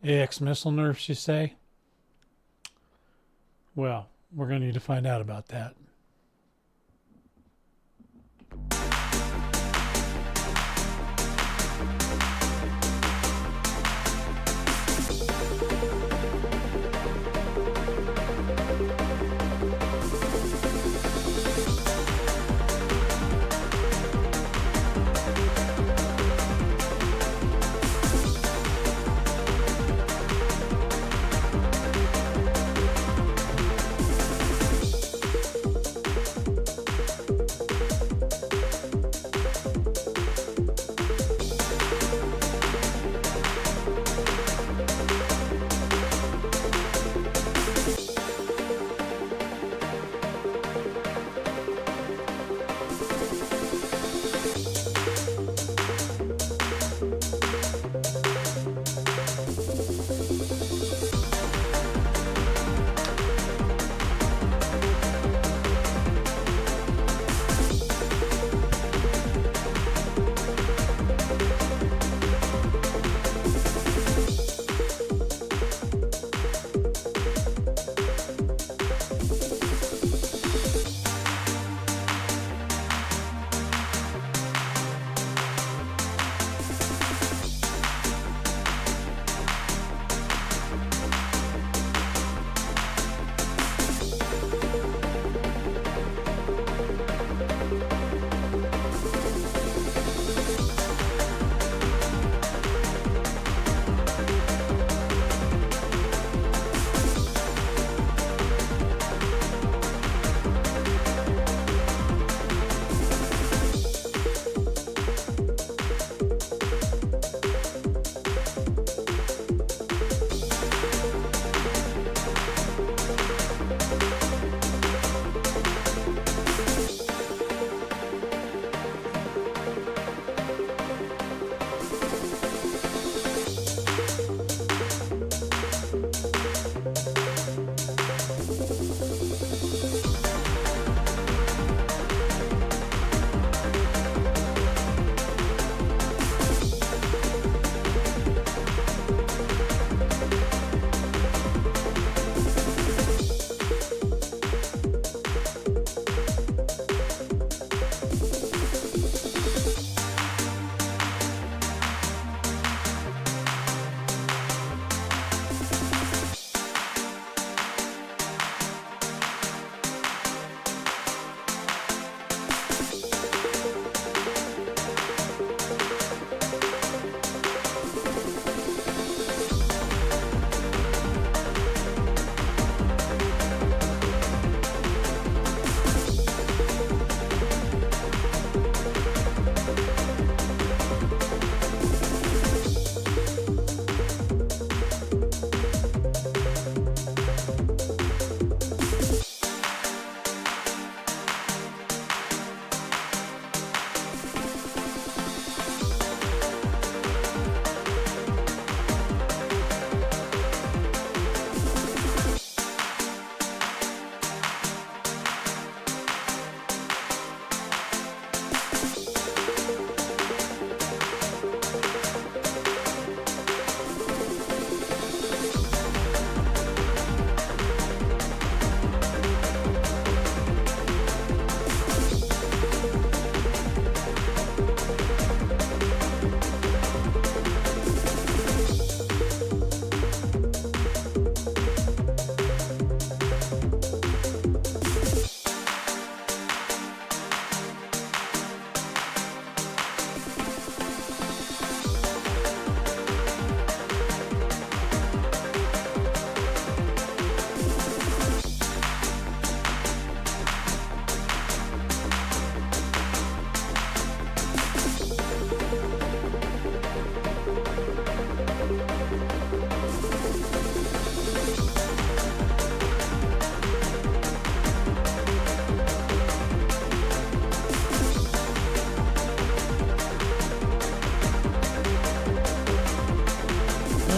AX missile nerfs, you say? Well, we're going to need to find out about that.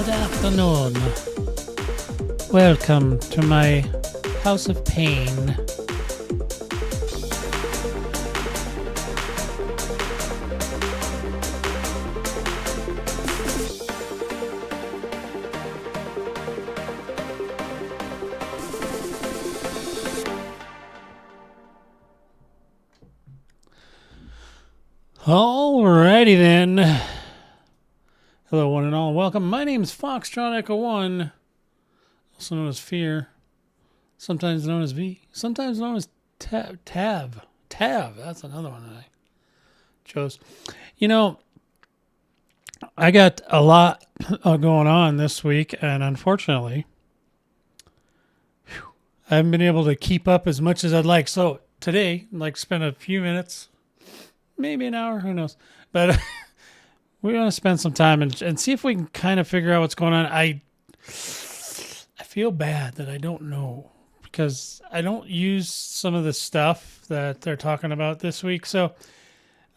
Good afternoon. Welcome to my house of pain. Alrighty then. Hello, one and all. Welcome. My name is Foxtrot Echo One, also known as Fear, sometimes known as V, sometimes known as Tav. That's another one that I chose. You know, I got a lot going on this week, and unfortunately, I haven't been able to keep up as much as I'd like. So today, I'd like to spend a few minutes, maybe an hour, who knows, but we're going to spend some time and see if we can kind of figure out what's going on. I feel bad that I don't know because I don't use some of the stuff that they're talking about this week. So,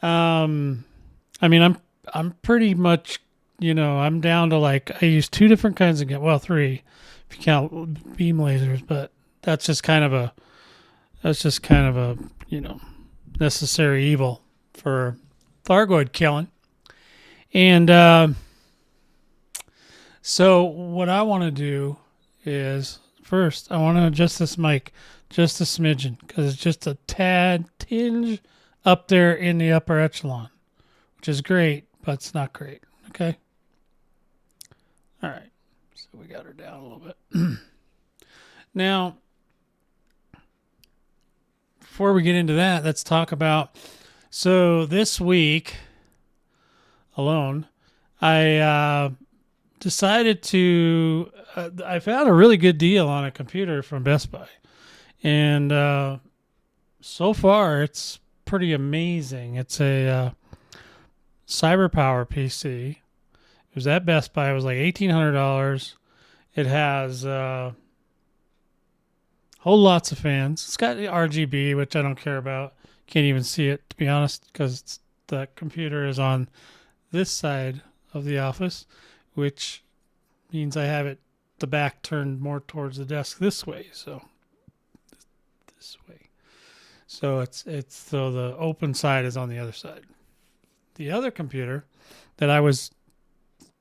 I mean, I'm pretty much, I'm down to I use two different kinds of, well, three if you count beam lasers, but that's just kind of a necessary evil for Thargoid killing. And so what I want to do is first I want to adjust this mic just a smidgen because it's just a tinge up there in the upper echelon, which is great, but it's not great. Okay. All right. So we got her down a little bit. Now, before we get into that, let's talk about, so this week alone, I decided to, I found a really good deal on a computer from Best Buy. And so far, it's pretty amazing. It's a CyberPower PC. It was at Best Buy. It was like $1,800. It has whole lots of fans. It's got the RGB, which I don't care about. Can't even see it, to be honest, because the computer is on this side of the office, which means I have it the back turned more towards the desk this way. So this way. So so the open side is on the other side. The other computer that I was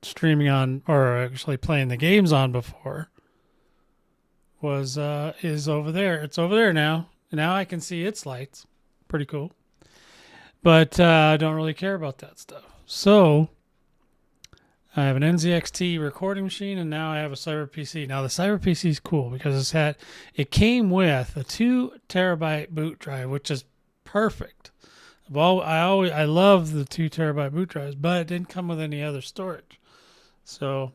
streaming on, or actually playing the games on before, is over there. It's over there now. Now I can see its lights. Pretty cool. But I don't really care about that stuff. So I have an NZXT recording machine, and now I have a Cyber PC. Now the Cyber PC is cool because it came with a 2 terabyte boot drive, which is perfect. I love the 2 terabyte boot drives, but it didn't come with any other storage. So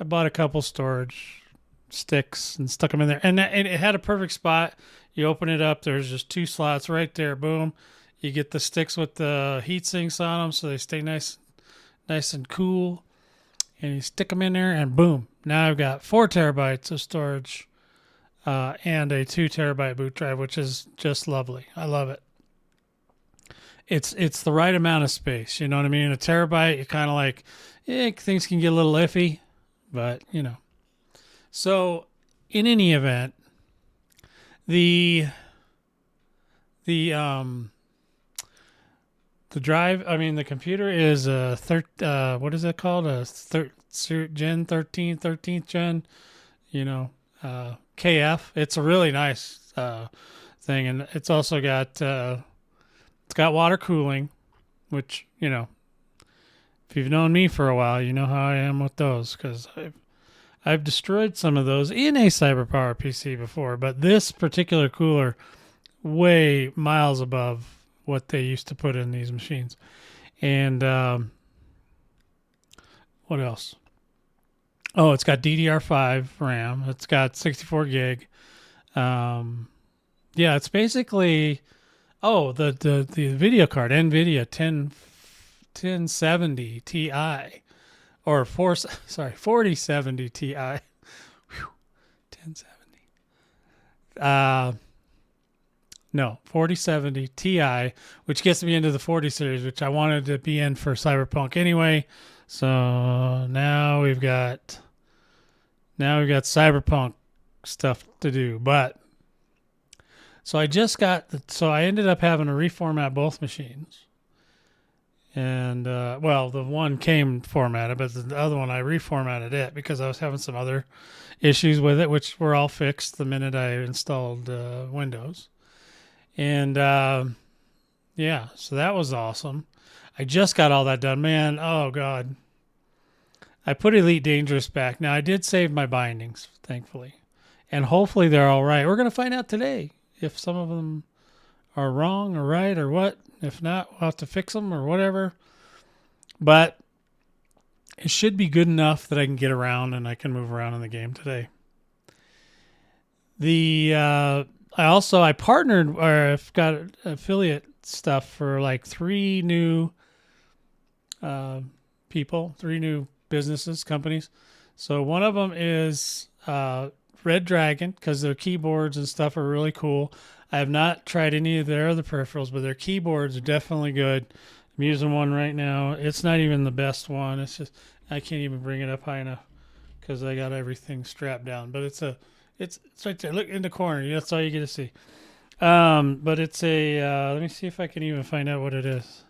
I bought a couple storage sticks and stuck them in there, and it had a perfect spot. You open it up, there's just 2 slots right there. Boom. You get the sticks with the heat sinks on them so they stay nice and cool, and you stick them in there, and boom, now I've got 4 terabytes of storage and a 2 terabyte boot drive, which is just lovely. I love it. It's the right amount of space, you know what I mean? A terabyte, you're kind of like, things can get a little iffy, but so in any event, the computer is what is it called? Gen 13th gen, KF. It's a really nice thing, and it's also got it's got water cooling, which if you've known me for a while, you know how I am with those because I've destroyed some of those in a CyberPower PC before, but this particular cooler way miles above what they used to put in these machines. And what else? Oh, it's got DDR5 RAM. It's got 64 gig. Yeah, it's basically the video card, NVIDIA 1070 Ti. Or 4070 Ti. Whew, 1070. No, 4070 Ti, which gets me into the 40 series, which I wanted to be in for Cyberpunk anyway. So now we've got Cyberpunk stuff to do. But so I ended up having to reformat both machines. And, the one came formatted, but the other one, I reformatted it because I was having some other issues with it, which were all fixed the minute I installed Windows. And, Yeah, so that was awesome. I just got all that done, man. Oh god, I put Elite Dangerous back. Now I did save my bindings, thankfully, and hopefully they're all right. We're gonna find out today if some of them are wrong or right or what. If not, we'll have to fix them or whatever. But it should be good enough that I can get around and I can move around in the game today. I partnered, or I've got affiliate stuff for like 3 new people, 3 new businesses, companies. So one of them is Red Dragon, because their keyboards and stuff are really cool. I have not tried any of their other peripherals, but their keyboards are definitely good. I'm using one right now. It's not even the best one. It's just I can't even bring it up high enough because I got everything strapped down. But it's right there. Look in the corner. That's all you get to see. But it's a. Let me see if I can even find out what it is,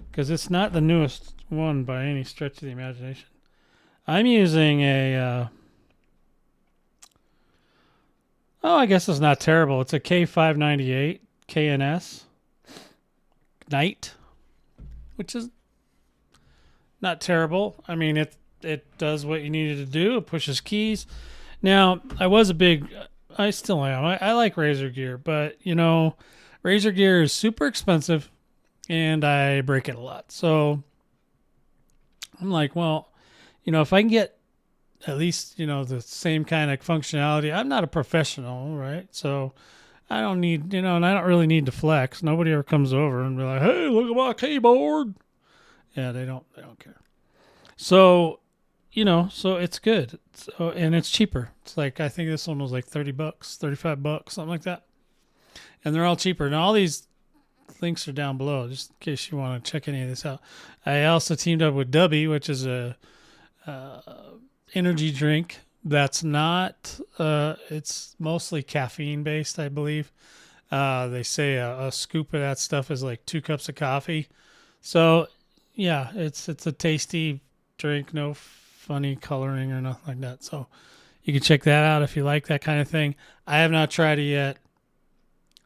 because it's not the newest one by any stretch of the imagination. I'm using a. I guess it's not terrible. It's a K598 KNS Knight, which is not terrible. I mean, it does what you needed to do. It pushes keys. Now, I still am. I like Razer gear, but, Razer gear is super expensive, and I break it a lot. So I'm like, well, if I can get at least, the same kind of functionality. I'm not a professional, right? So I don't need, and I don't really need to flex. Nobody ever comes over and be like, hey, look at my keyboard. Yeah, they don't care. So, so it's good. So, and it's cheaper. It's like, I think this one was like $30, $35, something like that. And they're all cheaper. And all these links are down below, just in case you want to check any of this out. I also teamed up with Dubby, which is a energy drink that's not it's mostly caffeine based, I believe. They say a scoop of that stuff is like 2 cups of coffee. So yeah, it's a tasty drink, no funny coloring or nothing like that. So you can check that out if you like that kind of thing. I have not tried it yet,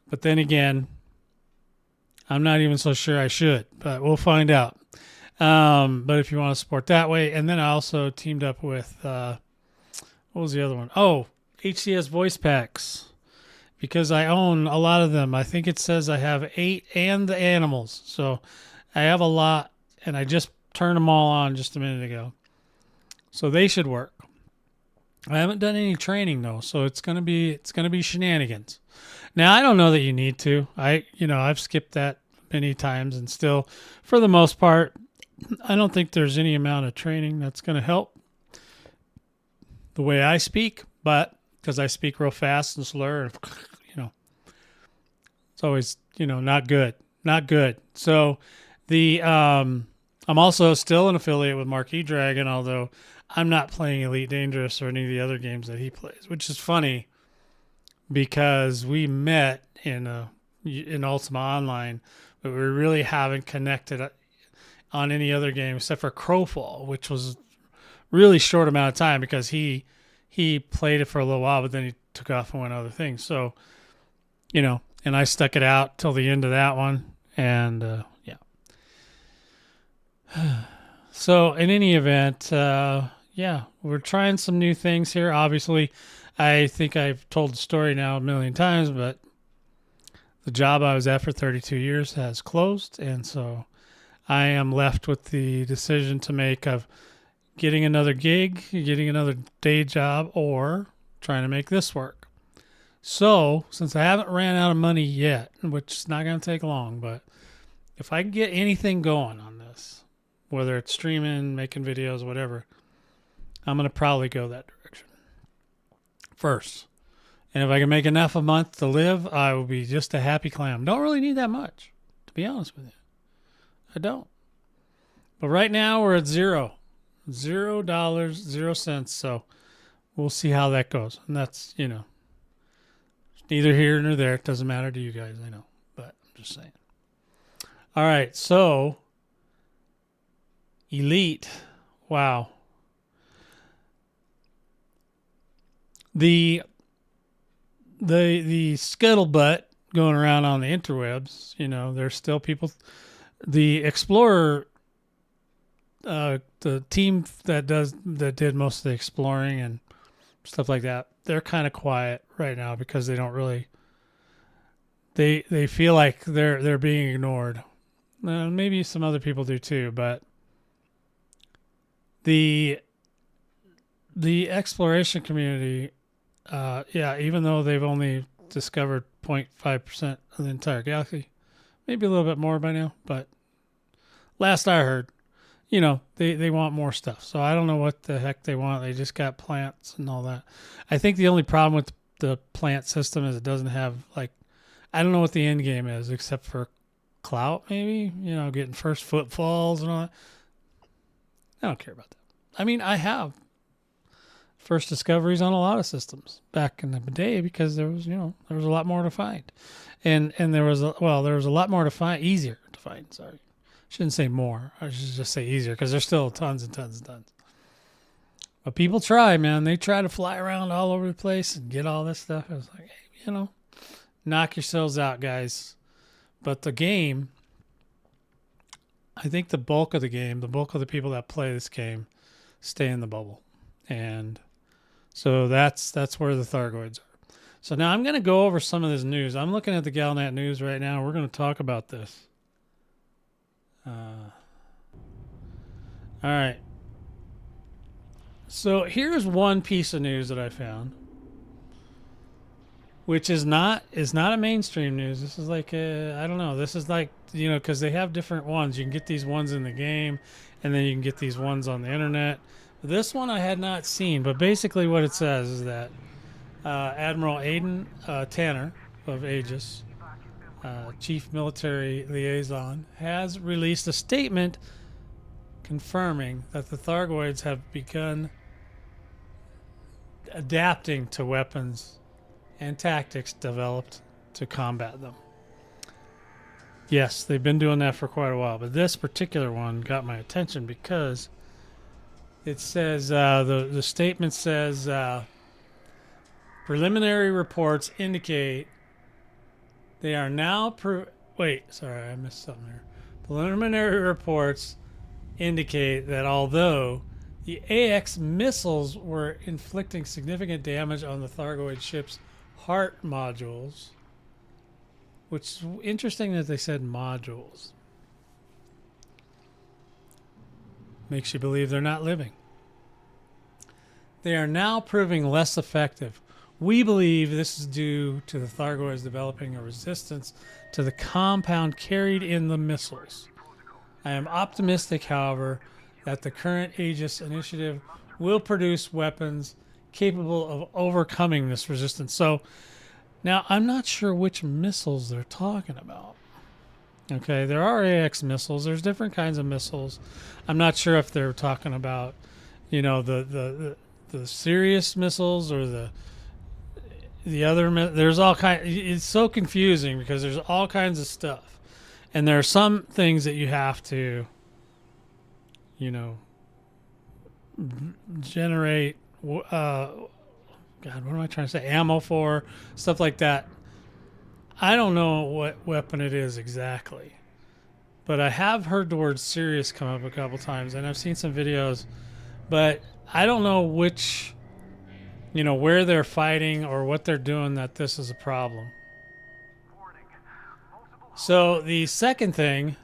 but then again, I'm not even so sure I should, but we'll find out. But if you want to support that way, and then I also teamed up with, what was the other one? Oh, HCS voice packs, because I own a lot of them. I think it says I have 8 and the animals. So I have a lot, and I just turned them all on just a minute ago. So they should work. I haven't done any training though, so it's gonna be shenanigans. Now I don't know that you need to. I've skipped that many times, and still, for the most part, I don't think there's any amount of training that's going to help the way I speak, but because I speak real fast and slur, it's always, not good. Not good. So I'm also still an affiliate with Marquis Dragon, although I'm not playing Elite Dangerous or any of the other games that he plays, which is funny because we met in Ultima Online, but we really haven't connected on any other game except for Crowfall, which was really short amount of time because he played it for a little while, but then he took off and went other things. So, and I stuck it out till the end of that one. And, yeah. So in any event, we're trying some new things here. Obviously, I think I've told the story now a million times, but the job I was at for 32 years has closed. And so I am left with the decision to make of getting another gig, getting another day job, or trying to make this work. So, since I haven't ran out of money yet, which is not going to take long, but if I can get anything going on this, whether it's streaming, making videos, whatever, I'm going to probably go that direction first. And if I can make enough a month to live, I will be just a happy clam. Don't really need that much, to be honest with you. I don't. But right now we're at $0. $0, 0 cents. So we'll see how that goes. And that's, neither here nor there. It doesn't matter to you guys, I know. But I'm just saying. All right. So Elite. Wow. The scuttlebutt going around on the interwebs. You know, there's still people. The Explorer, the team that did most of the exploring and stuff like that, they're kind of quiet right now because they don't really. They feel like they're being ignored. Maybe some other people do too, but the exploration community, even though they've only discovered 0.5% of the entire galaxy, maybe a little bit more by now, but last I heard, you know, they want more stuff. So I don't know what the heck they want. They just got plants and all that. I think the only problem with the plant system is it doesn't have, like, I don't know what the end game is except for clout, maybe, you know, getting first footfalls and all that. I don't care about that. I mean, I have first discoveries on a lot of systems back in the day because there was, there was a lot more to find. And there was a lot more to find, easier to find, sorry. Shouldn't say more. I should just say easier because there's still tons and tons and tons. But people try, man. They try to fly around all over the place and get all this stuff. I was like, hey, knock yourselves out, guys. But the game, I think the bulk of the game, the bulk of the people that play this game stay in the bubble. And so that's where the Thargoids are. So now I'm going to go over some of this news. I'm looking at the Galnet news right now. We're going to talk about this. All right. So here's one piece of news that I found, which is not a mainstream news. This is like I don't know. This is like, because they have different ones. You can get these ones in the game, and then you can get these ones on the internet. This one I had not seen, but basically what it says is that Admiral Aidan Tanner of Aegis, Chief Military Liaison, has released a statement confirming that the Thargoids have begun adapting to weapons and tactics developed to combat them. Yes, they've been doing that for quite a while, but this particular one got my attention because it says, the statement says, preliminary reports indicate they are now... Wait, sorry, I missed something there. Preliminary reports indicate that although the AX missiles were inflicting significant damage on the Thargoid ship's heart modules, which is interesting that they said modules. Makes you believe they're not living. They are now proving less effective. We believe this is due to the Thargoids developing a resistance to the compound carried in the missiles. I am optimistic, however, that the current Aegis initiative will produce weapons capable of overcoming this resistance. So now I'm not sure which missiles they're talking about. Okay, there are AX missiles. There's different kinds of missiles. I'm not sure if they're talking about, the serious missiles or the other. There's all kind. It's so confusing because there's all kinds of stuff, and there are some things that you have to, generate. God, what am I trying to say? Ammo for stuff like that. I don't know what weapon it is exactly, but I have heard the word serious come up a couple times, and I've seen some videos, but I don't know which, where they're fighting or what they're doing that this is a problem. So the second thing,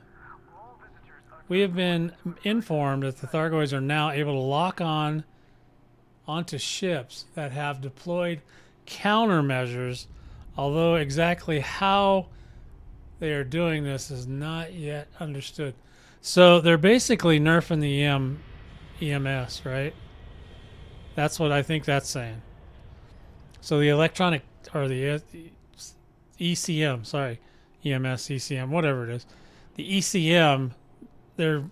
we have been informed that the Thargoids are now able to lock on onto ships that have deployed countermeasures, although exactly how they are doing this is not yet understood. So they're basically nerfing the EMS, right? That's what I think that's saying. So the electronic, or the ECM, sorry, EMS, ECM, whatever it is. The ECM, they're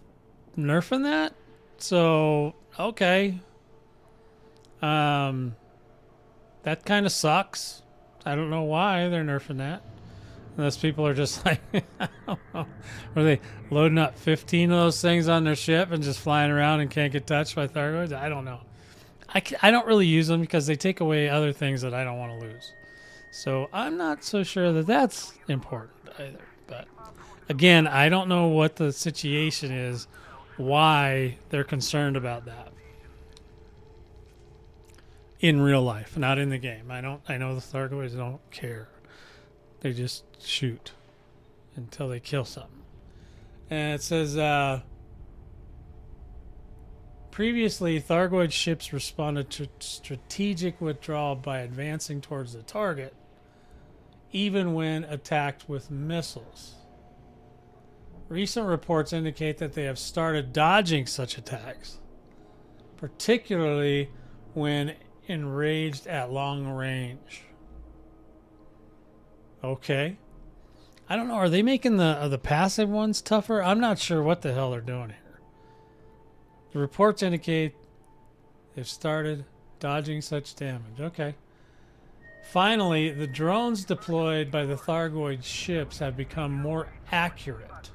nerfing that? So, okay. That kind of sucks. I don't know why they're nerfing that. Unless people are just like, I don't know. Are they loading up 15 of those things on their ship and just flying around and can't get touched by Thargoids? I don't know. I don't really use them because they take away other things that I don't want to lose. So I'm not so sure that that's important either. But again, I don't know what the situation is, why they're concerned about that in real life, not in the game. I know the Thargoids don't care. They just shoot until they kill something. And it says, previously, Thargoid ships responded to strategic withdrawal by advancing towards the target, even when attacked with missiles. Recent reports indicate that they have started dodging such attacks, particularly when enraged at long range. Okay. I don't know. Are they making the passive ones tougher? I'm not sure what the hell they're doing here. The reports indicate they've started dodging such damage. Okay. Finally, the drones deployed by the Thargoid ships have become more accurate.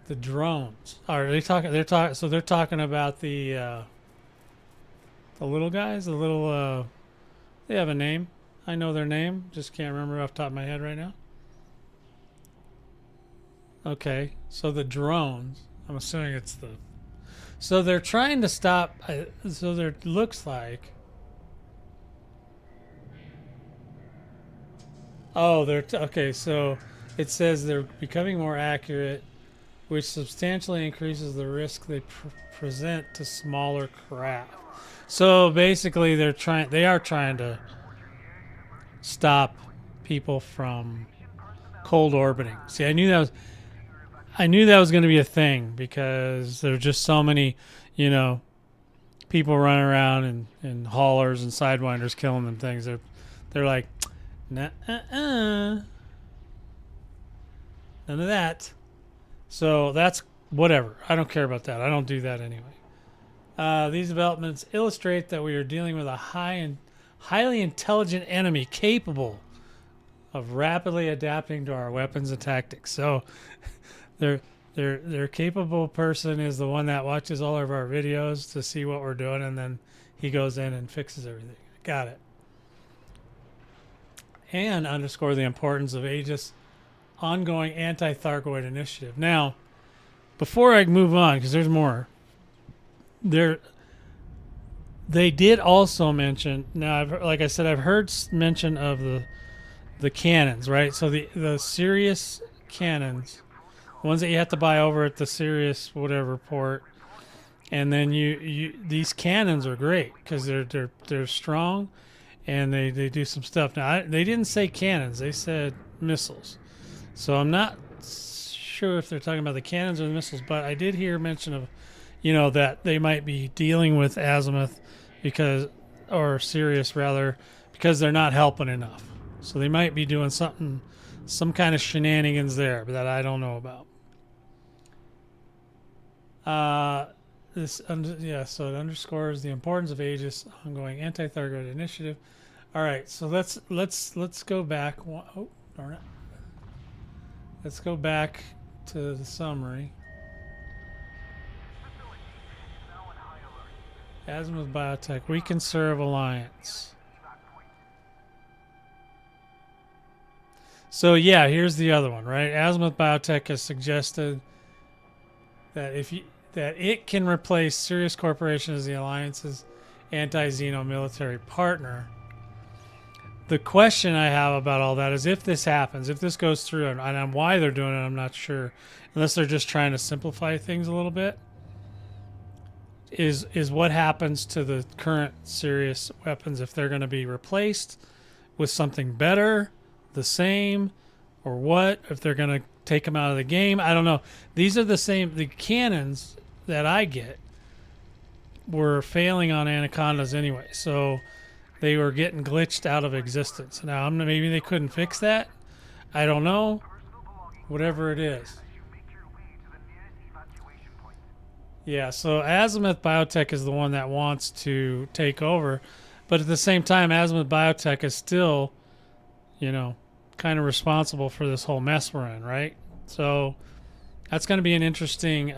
The drones. Are they talking? So they're talking about the little guys. The little. They have a name. I know their name. Just can't remember off the top of my head right now. Okay. So the drones. I'm assuming it's the. So they're trying to stop. So there looks like. Oh, they're okay. So it says they're becoming more accurate, which substantially increases the risk they present to smaller craft. So basically, they are trying to stop people from cold orbiting. See, I knew that was going to be a thing because there's just so many, people running around in haulers and sidewinders killing them things. They're like, nah, none of that. So that's whatever. I don't care about that. I don't do that anyway. These developments illustrate that we are dealing with a highly intelligent enemy capable of rapidly adapting to our weapons and tactics. So their capable person is the one that watches all of our videos to see what we're doing, and then he goes in and fixes everything. Got it. And underscore the importance of Aegis' ongoing anti-Thargoid initiative. Now, before I move on, because there's more, they did also mention. Now, like I said, I've heard mention of the cannons, right? So the Sirius cannons, the ones that you have to buy over at the Sirius whatever port, and then these cannons are great because they're strong, and they do some stuff. Now they didn't say cannons; they said missiles. So I'm not sure if they're talking about the cannons or the missiles, but I did hear mention of, that they might be dealing with Azimuth or Sirius rather, because they're not helping enough. So they might be doing some kind of shenanigans there, but that I don't know about. So it underscores the importance of Aegis' ongoing anti-Thargoid initiative. All right, so let's go back. Oh, darn it. Let's go back to the summary. Azimuth Biotech, we can serve Alliance. So yeah, here's the other one, right? Azimuth Biotech has suggested that that it can replace Sirius Corporation as the Alliance's anti-Xeno military partner. The question I have about all that is if this happens, if this goes through, and why they're doing it, I'm not sure, unless they're just trying to simplify things a little bit, is what happens to the current Sirius weapons if they're going to be replaced with something better, the same, or what, if they're going to take them out of the game. I don't know. These are the cannons that I get were failing on Anacondas anyway, so they were getting glitched out of existence. Now, maybe they couldn't fix that. I don't know. Whatever it is. Yeah, so Azimuth Biotech is the one that wants to take over, but at the same time, Azimuth Biotech is still, kind of responsible for this whole mess we're in, right? So that's going to be an interesting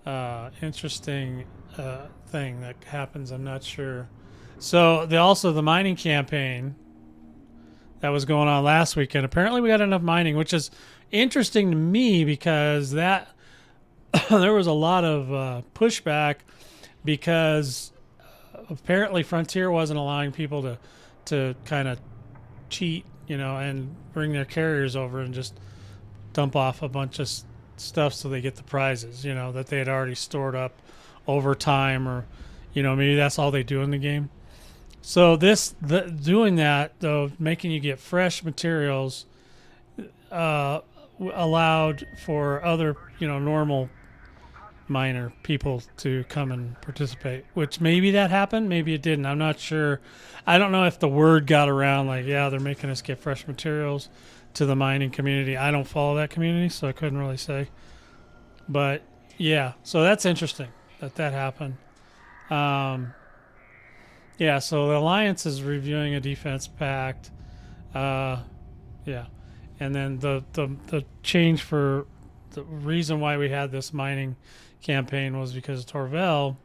interesting thing that happens. I'm not sure. So also the mining campaign that was going on last weekend. Apparently, we got enough mining, which is interesting to me because that there was a lot of pushback because apparently Frontier wasn't allowing people to kind of cheat, and bring their carriers over and just dump off a bunch of stuff so they get the prizes, that they had already stored up over time, or maybe that's all they do in the game. So doing that though, making you get fresh materials, allowed for other normal miner people to come and participate, which maybe that happened, maybe it didn't. I'm not sure. I don't know if the word got around like, yeah, they're making us get fresh materials to the mining community. I don't follow that community, so I couldn't really say. But yeah, so that's interesting that happened. Yeah, so the Alliance is reviewing a defense pact. Yeah, and then the change for the reason why we had this mining campaign was because Torvel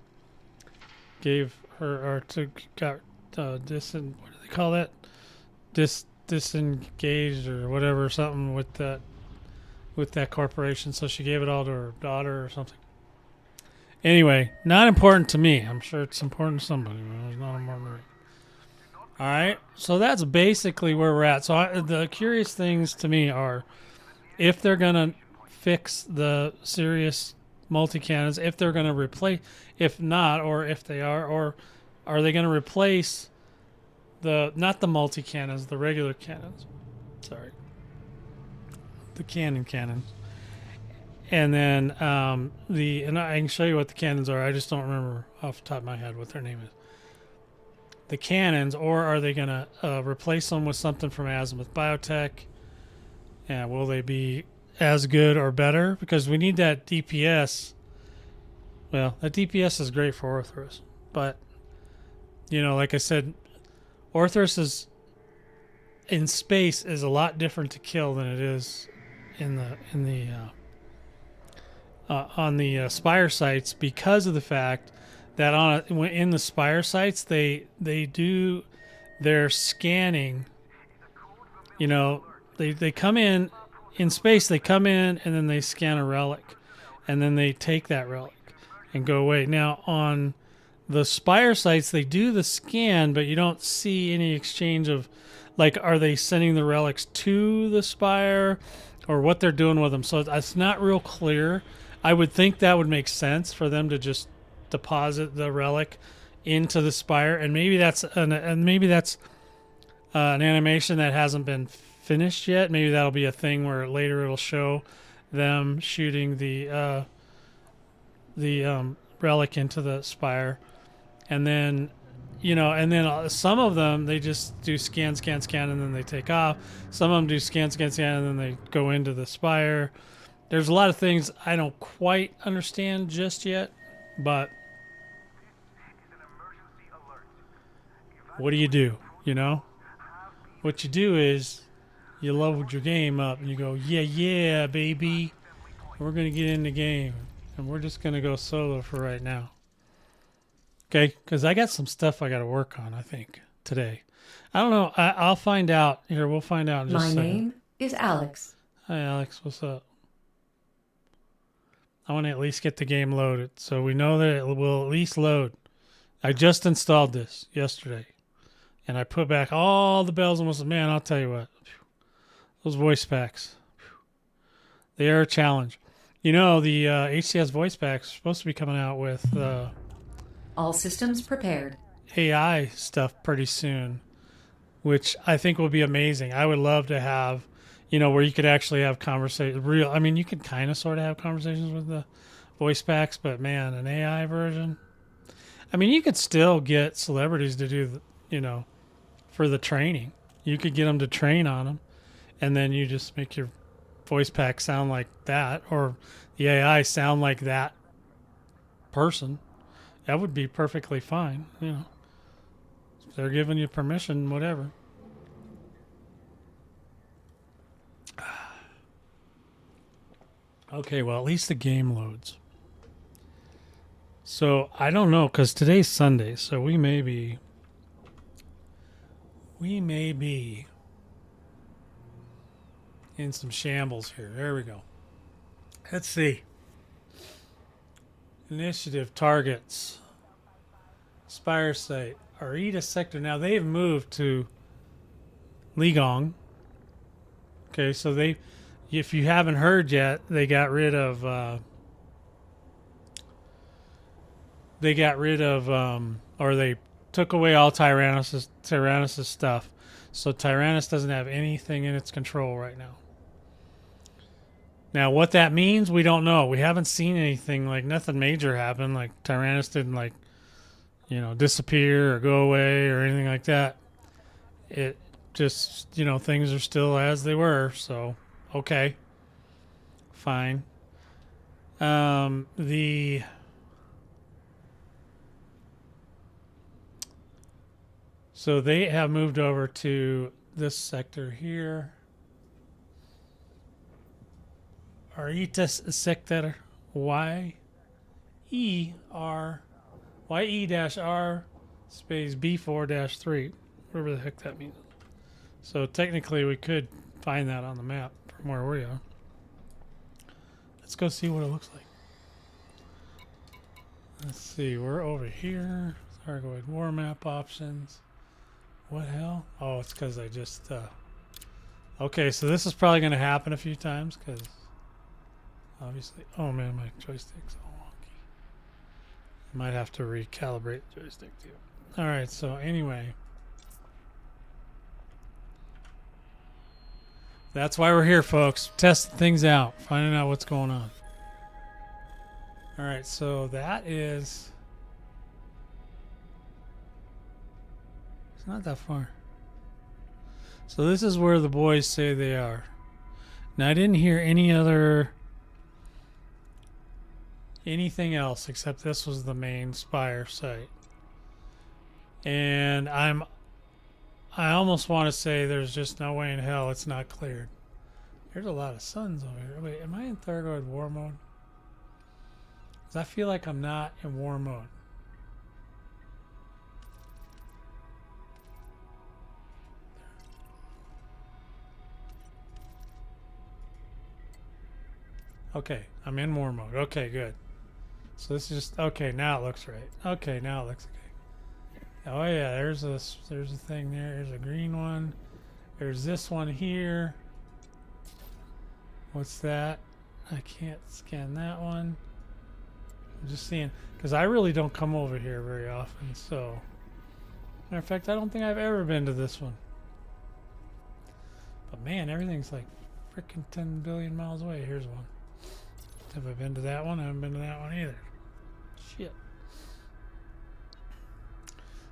gave her or to got what do they call that? Disengaged or whatever, something with that corporation. So she gave it all to her daughter or something. Anyway, not important to me. I'm sure it's important to somebody, but it's not important to me. All right, so that's basically where we're at. So the curious things to me are if they're gonna fix the serious multi-cannons, if they're gonna replace, if not, or if they are, or are they gonna replace not the multi-cannons, the regular cannons? Sorry, the cannons. And then and I can show you what the cannons are. I just don't remember off the top of my head what their name is. The cannons, or are they going to replace them with something from Azimuth Biotech? And will they be as good or better? Because we need that DPS. Well, that DPS is great for Orthrus, but like I said, Orthrus is in space is a lot different to kill than it is on the Spire sites, because of the fact that in the Spire sites they do their scanning. They come in space. They come in and then they scan a relic, and then they take that relic and go away. Now on the Spire sites they do the scan, but you don't see any exchange of, like, are they sending the relics to the Spire or what they're doing with them. So it's not real clear. I would think that would make sense for them to just deposit the relic into the Spire, and maybe that's an animation that hasn't been finished yet. Maybe that'll be a thing where later it'll show them shooting the relic into the Spire, and then some of them they just do scan, and then they take off. Some of them do scan, and then they go into the Spire. There's a lot of things I don't quite understand just yet, but what do? What you do is you load your game up and you go, yeah, baby, we're going to get in the game, and we're just going to go solo for right now. Okay, because I got some stuff I got to work on, I think, today. I don't know. I'll find out. Here, we'll find out in just a second. My name is Alex. Hi, Alex. What's up? I want to at least get the game loaded, so we know that it will at least load. I just installed this yesterday, and I put back all the bells and whistles. Man, I'll tell you what. Those voice packs, they are a challenge. The HCS voice packs are supposed to be coming out with all systems prepared AI stuff pretty soon, which I think will be amazing. I would love to have, where you could actually have conversations. You could kind of sort of have conversations with the voice packs, but man, an AI version. You could still get celebrities to do, for the training. You could get them to train on them, and then you just make your voice pack sound like that, or the AI sound like that person. That would be perfectly fine, If they're giving you permission, whatever. Okay, well, at least the game loads. So I don't know because today's Sunday, so we may be in some shambles here. There we go. Let's see. Initiative targets. Spire site. Arita sector. Now they've moved to Ligong. Okay, so if you haven't heard yet, they got rid of or they took away all Tyrannus' stuff. So Tyrannus doesn't have anything in its control right now. Now, what that means, we don't know. We haven't seen anything, like nothing major happen. Like Tyrannus didn't disappear or go away or anything like that. It just, things are still as they were. So, okay, fine. So they have moved over to this sector here. Aritas sector YE-R space B4-3, whatever the heck that means. So technically we could find that on the map from where we are. Let's go see what it looks like. Let's see, we're over here. Thargoid war map options. What hell? Oh, it's because I just... Okay, so this is probably going to happen a few times because... Obviously... Oh man, my joystick's all wonky. I might have to recalibrate the joystick too. Alright, so anyway... That's why we're here, folks. Testing things out. Finding out what's going on. Alright, so that is... It's not that far. So this is where the boys say they are. Now I didn't hear anything else except this was the main Spire site. And I almost want to say there's just no way in hell it's not cleared. There's a lot of suns over here. Wait, am I in Thargoid war mode? Because I feel like I'm not in war mode. Okay, I'm in war mode. Okay, good. So this is just... Okay, now it looks right. Okay, now it looks okay. Oh yeah, there's a thing there. There's a green one. There's this one here. What's that? I can't scan that one. I'm just seeing, because I really don't come over here very often. So, matter of fact, I don't think I've ever been to this one. But man, everything's like freaking 10 billion miles away. Here's one. Have I been to that one? I haven't been to that one either. Shit.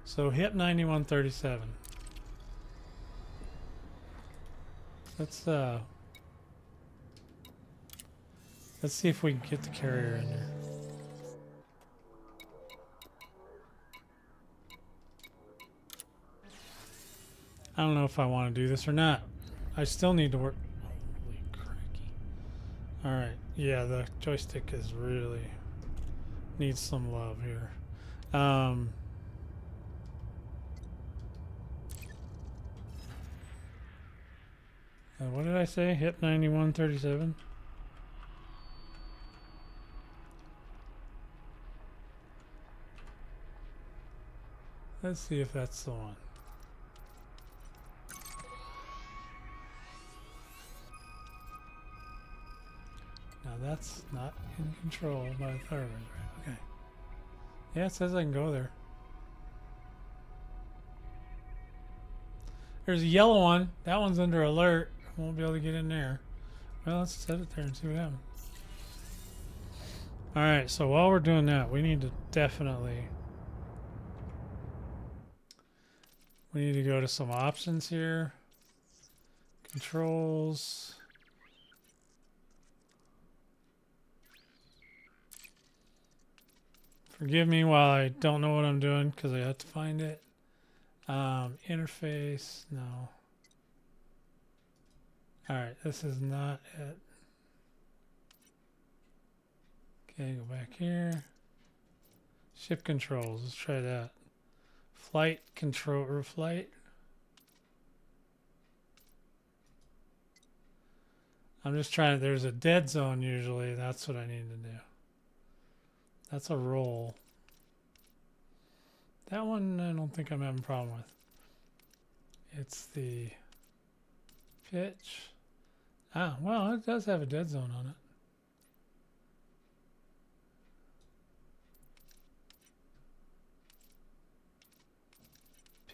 So hit 9137. Let's see if we can get the carrier in there. I don't know if I want to do this or not. I still need to work. Holy cracky. Alright. Yeah, the joystick is really needs some love here. What did I say? Hit 9137? Let's see if that's the one. Now that's not in control by the Thargoid, right? Okay. Yeah, it says I can go there. There's a yellow one. That one's under alert. I won't be able to get in there. Well, let's set it there and see what happens. Alright, so while we're doing that, we need to definitely... We need to go to some options here. Controls. Forgive me while I don't know what I'm doing because I have to find it. Interface, no. Alright, this is not it. Okay, go back here. Ship controls. Let's try that. Flight control or flight. I'm just trying. There's a dead zone usually. That's what I need to do. That's a roll. That one I don't think I'm having a problem with. It's the pitch. Ah, well, it does have a dead zone on it.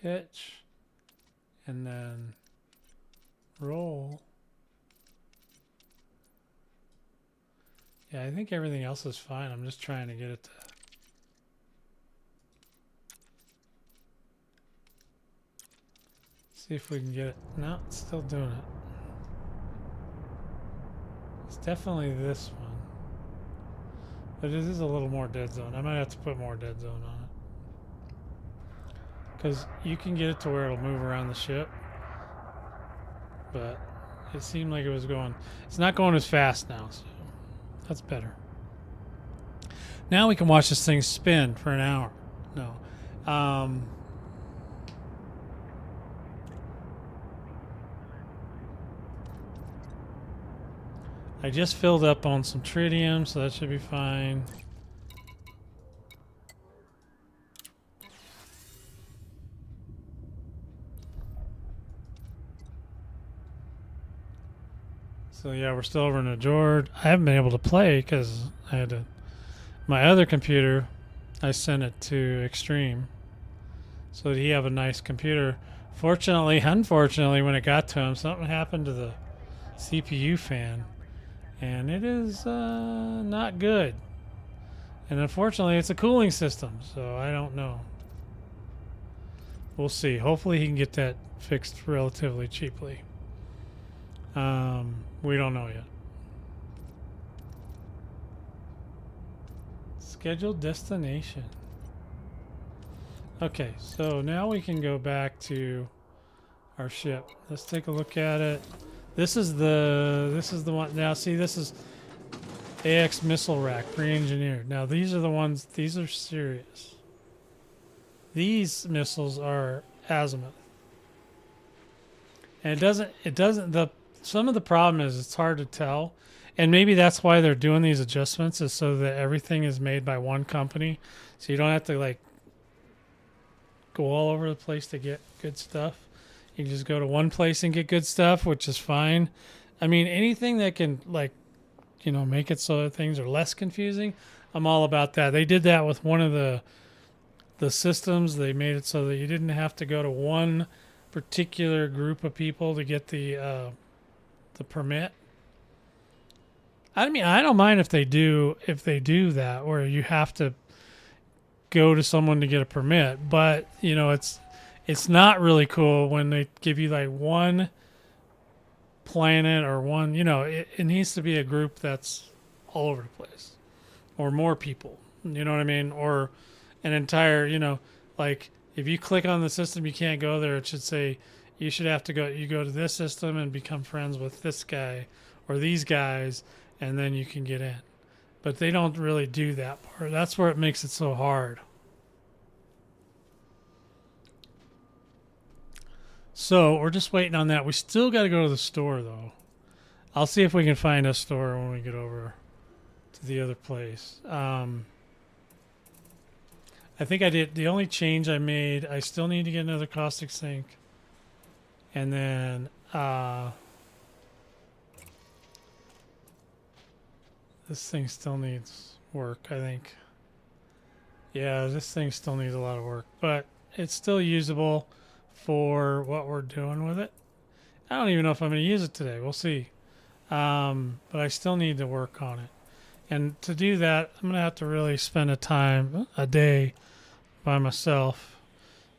Pitch. And then roll. Yeah, I think everything else is fine. I'm just trying to get it to... See if we can get it. No, it's still doing it. It's definitely this one. But it is a little more dead zone. I might have to put more dead zone on it. Because you can get it to where it'll move around the ship. But it seemed like it was going... It's not going as fast now, so that's better. Now we can watch this thing spin for an hour. No. I just filled up on some tritium, so that should be fine. So yeah, we're still over in a Jord. I haven't been able to play because I had to... My other computer, I sent it to Extreme. So that he have a nice computer. Fortunately, unfortunately, when it got to him, something happened to the CPU fan. And it is not good. And unfortunately, it's a cooling system, so I don't know. We'll see. Hopefully he can get that fixed relatively cheaply. We don't know yet. Scheduled destination. Okay, so now we can go back to our ship. Let's take a look at it. This is the one. Now see, this is AX missile rack, pre-engineered. Now these are the ones, these are serious. These missiles are azimuth. And some of the problem is it's hard to tell. And maybe that's why they're doing these adjustments, is so that everything is made by one company. So you don't have to like go all over the place to get good stuff. You can just go to one place and get good stuff, which is fine. I mean, anything that can, like, you know, make it so that things are less confusing, I'm all about that. They did that with one of the systems. They made it so that you didn't have to go to one particular group of people to get the permit. I mean, I don't mind if they do that, where you have to go to someone to get a permit, but you know, it's not really cool when they give you like one planet or one, you know, it needs to be a group that's all over the place, or more people, you know what I mean? Or an entire, you know, like if you click on the system, you can't go there. It should say you go to this system and become friends with this guy or these guys, and then you can get in. But they don't really do that part. That's where it makes it so hard. So we're just waiting on that. We still got to go to the store, though. I'll see if we can find a store when we get over to the other place. I think I did. The only change I made, I still need to get another caustic sink. And then this thing still needs work, I think. Yeah, this thing still needs a lot of work. But it's still usable for what we're doing with it. I don't even know if I'm going to use it today. We'll see. But I still need to work on it. And to do that, I'm going to have to really spend a day by myself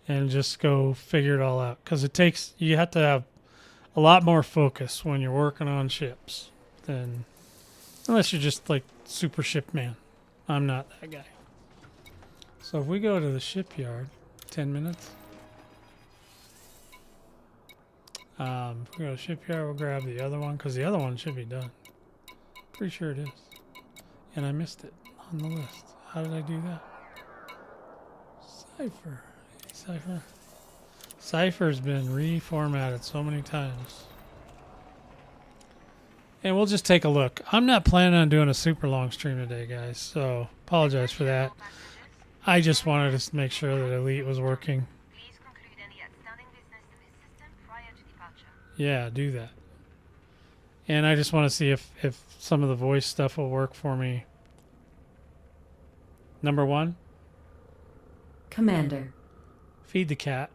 and just go figure it all out. Because you have to have a lot more focus when you're working on ships than, unless you're just like super ship man. I'm not that guy. So if we go to the shipyard, 10 minutes. If we go to shipyard, we'll grab the other one, because the other one should be done. Pretty sure it is. And I missed it on the list. How did I do that? Cipher. Cipher. Cipher's been reformatted so many times. And we'll just take a look. I'm not planning on doing a super long stream today, guys, so apologize for that. I just wanted to make sure that Elite was working. Please conclude any outstanding business in this system prior to departure. Yeah, do that. And I just want to see if some of the voice stuff will work for me. Number 1, Commander. feed the cat.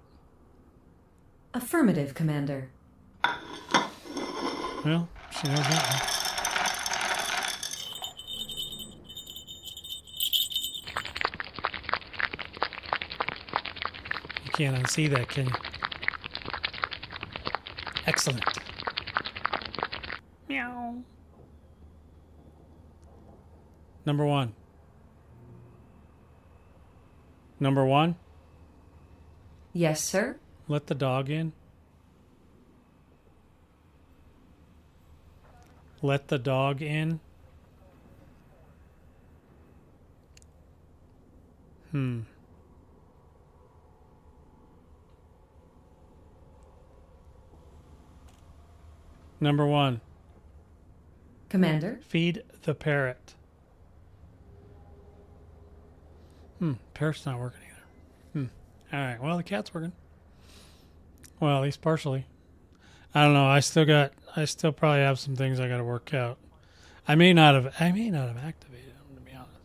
Affirmative, Commander. Well, she knows that one. You can't unsee that, can you? Excellent. Meow. Number 1. Number 1, Yes, sir. let the dog in. Let the dog in. Number 1, Commander. feed the parrot. Parrot's not working either. All right, well, the cat's working. Well, at least partially. I don't know. I still probably have some things I got to work out. I may not have activated them, to be honest.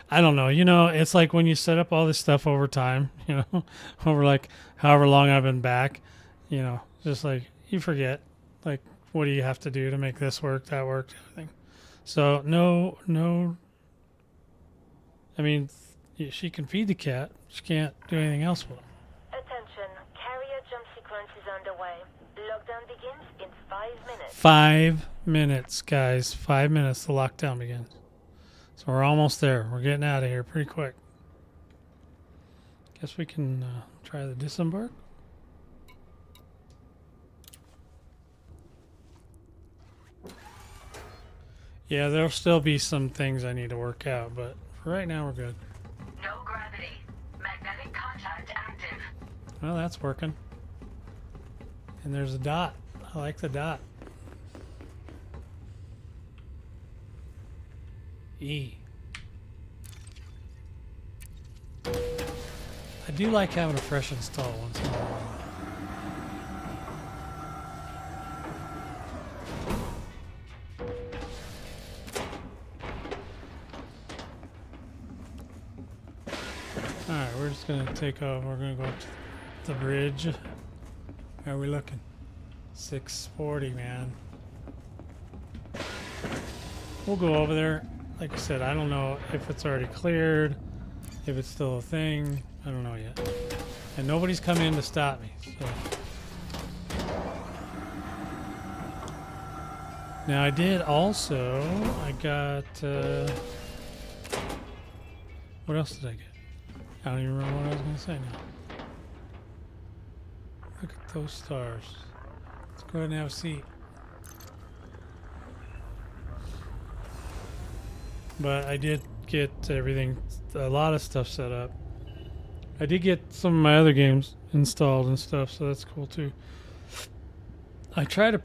I don't know. You know, it's like when you set up all this stuff over time, you know, over like however long I've been back, you know, just like you forget, like, what do you have to do to make this work, that work, everything. So no, I mean, she can feed the cat. She can't do anything else with him. Attention, carrier jump sequence is underway. Lockdown begins in 5 minutes. 5 minutes, guys. 5 minutes. The lockdown begins. So we're almost there. We're getting out of here pretty quick. Guess we can try the disembark. Yeah, there'll still be some things I need to work out, but for right now we're good. No gravity. Magnetic contact active. Well, that's working. And there's a dot. I like the dot. E. I do like having a fresh install once in a while. Alright, we're just going to take off. We're going to go up to the bridge. How are we looking? 640, man. We'll go over there. Like I said, I don't know if it's already cleared, if it's still a thing. I don't know yet. And nobody's come in to stop me. So. Now I did also, I got, what else did I get? I don't even remember what I was going to say now. Look at those stars. Let's go ahead and have a seat. But I did get everything, a lot of stuff set up. I did get some of my other games installed and stuff, so that's cool too. I try to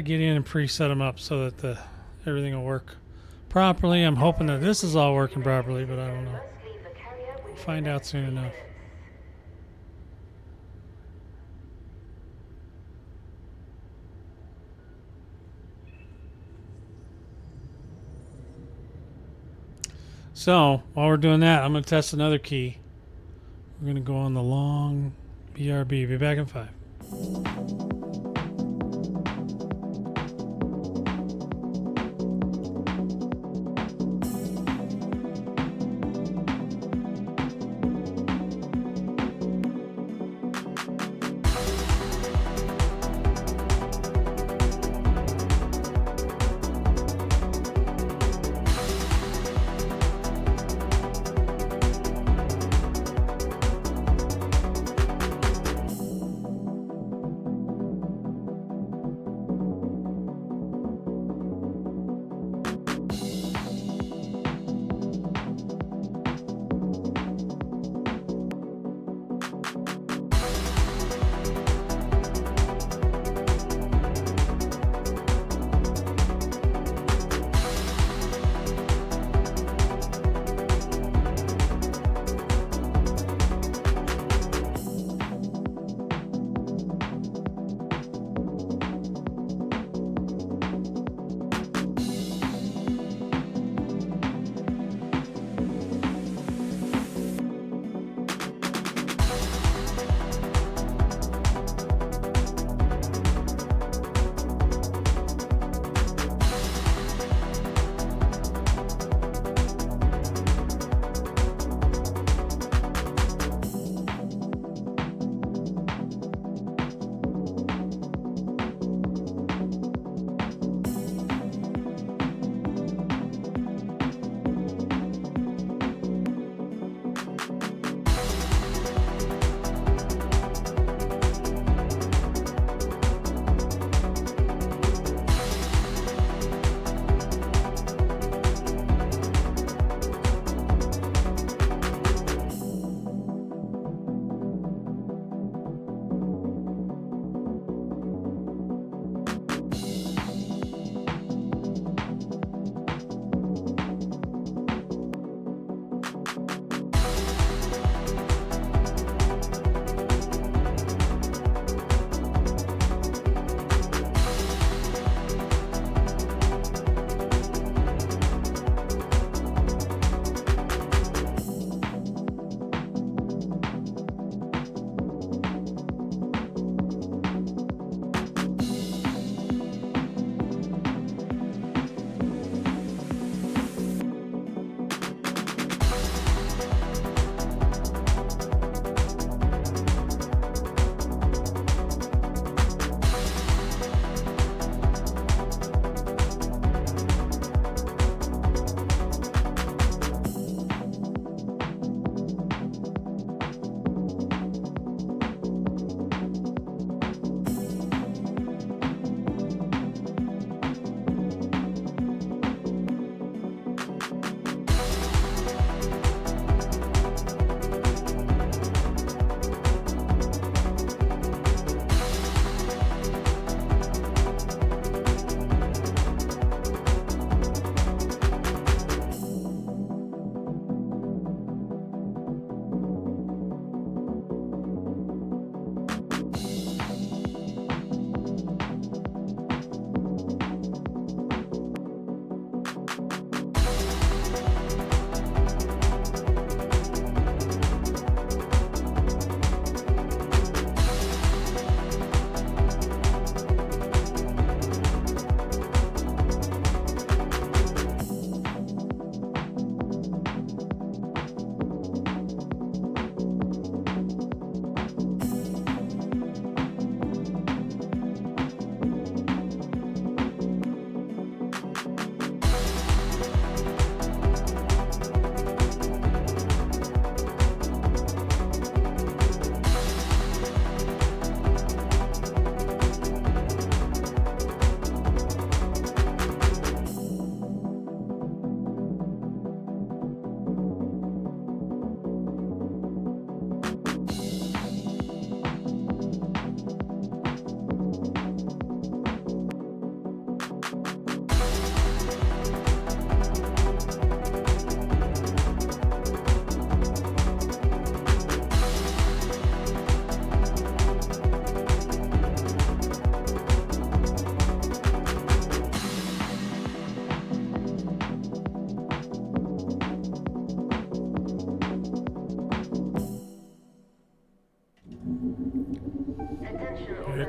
get in and pre-set them up so that everything will work properly. I'm hoping that this is all working properly, but I don't know. We'll find out soon enough. So, while we're doing that, I'm going to test another key. We're going to go on the long BRB. Be back in 5.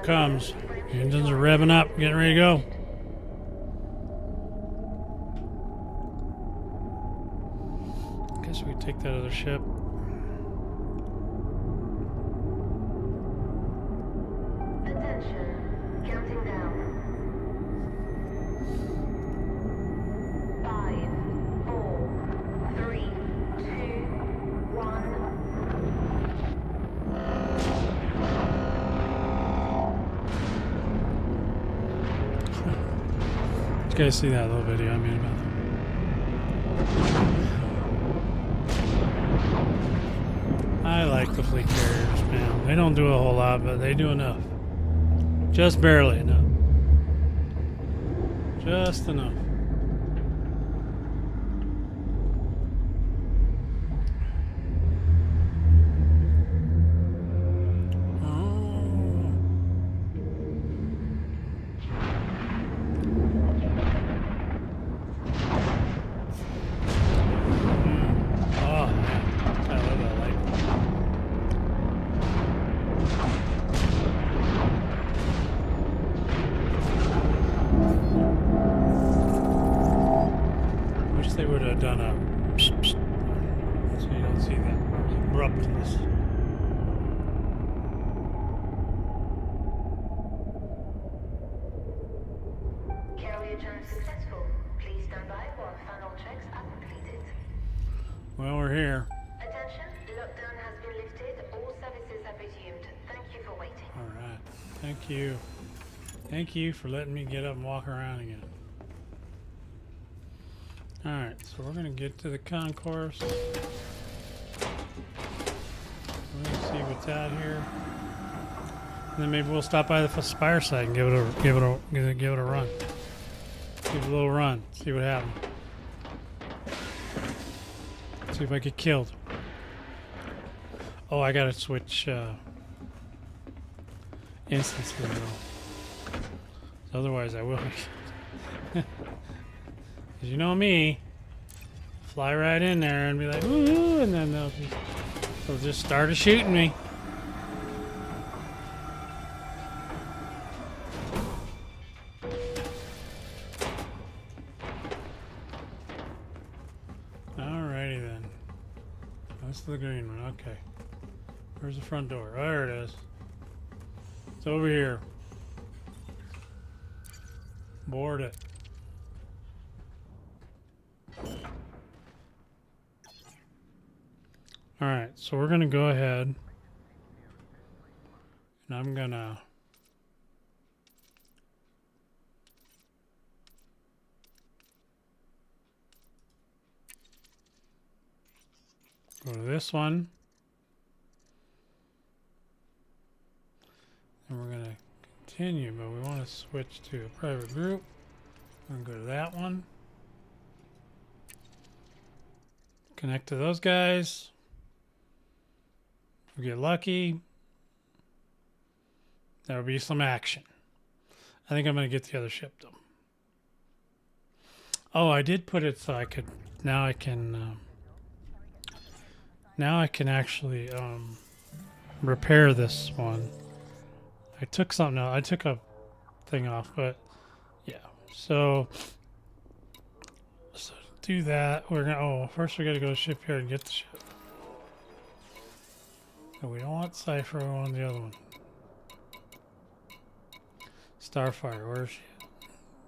it comes. The engines are revving up, getting ready to go. Guess we take that other ship. Attention, counting down. 5, 4, 3, 2, 1. Did you guys see that little video I made about that? I like the fleet carriers, man. They don't do a whole lot, but they do enough. Just barely enough. Just enough. They would have done a psh, psh, so you don't see that abruptness. Carrier journey successful. Please stand by while final checks are completed. Well, we're here. Attention, lockdown has been lifted. All services have resumed. Thank you for waiting. All right. Thank you. Thank you for letting me get up and walk around again. Alright, so we're going to get to the concourse. We're going to see what's out here. And then maybe we'll stop by the spire site and give it a run. Give it a little run. See what happens. See if I get killed. Oh, I got to switch instances though. Otherwise I will be killed. Cause you know me, fly right in there and be like, woo, and then they'll just start shooting me. Alrighty then. That's the green one. Okay. Where's the front door? Oh, there it is. It's over here. Board it. Alright, so we're going to go ahead and I'm going to go to this one and we're going to continue, but we want to switch to a private group. We're going to go to that one, connect to those guys. If we get lucky, there'll be some action. I think I'm going to get the other ship though. Oh, I did put it so I could. Now I can actually repair this one. I took something out. I took a thing off, but yeah. So do that. We're gonna. Oh, first we got to go to shipyard and get the ship. So we don't want Cypher, we want the other one. Starfire, where is she?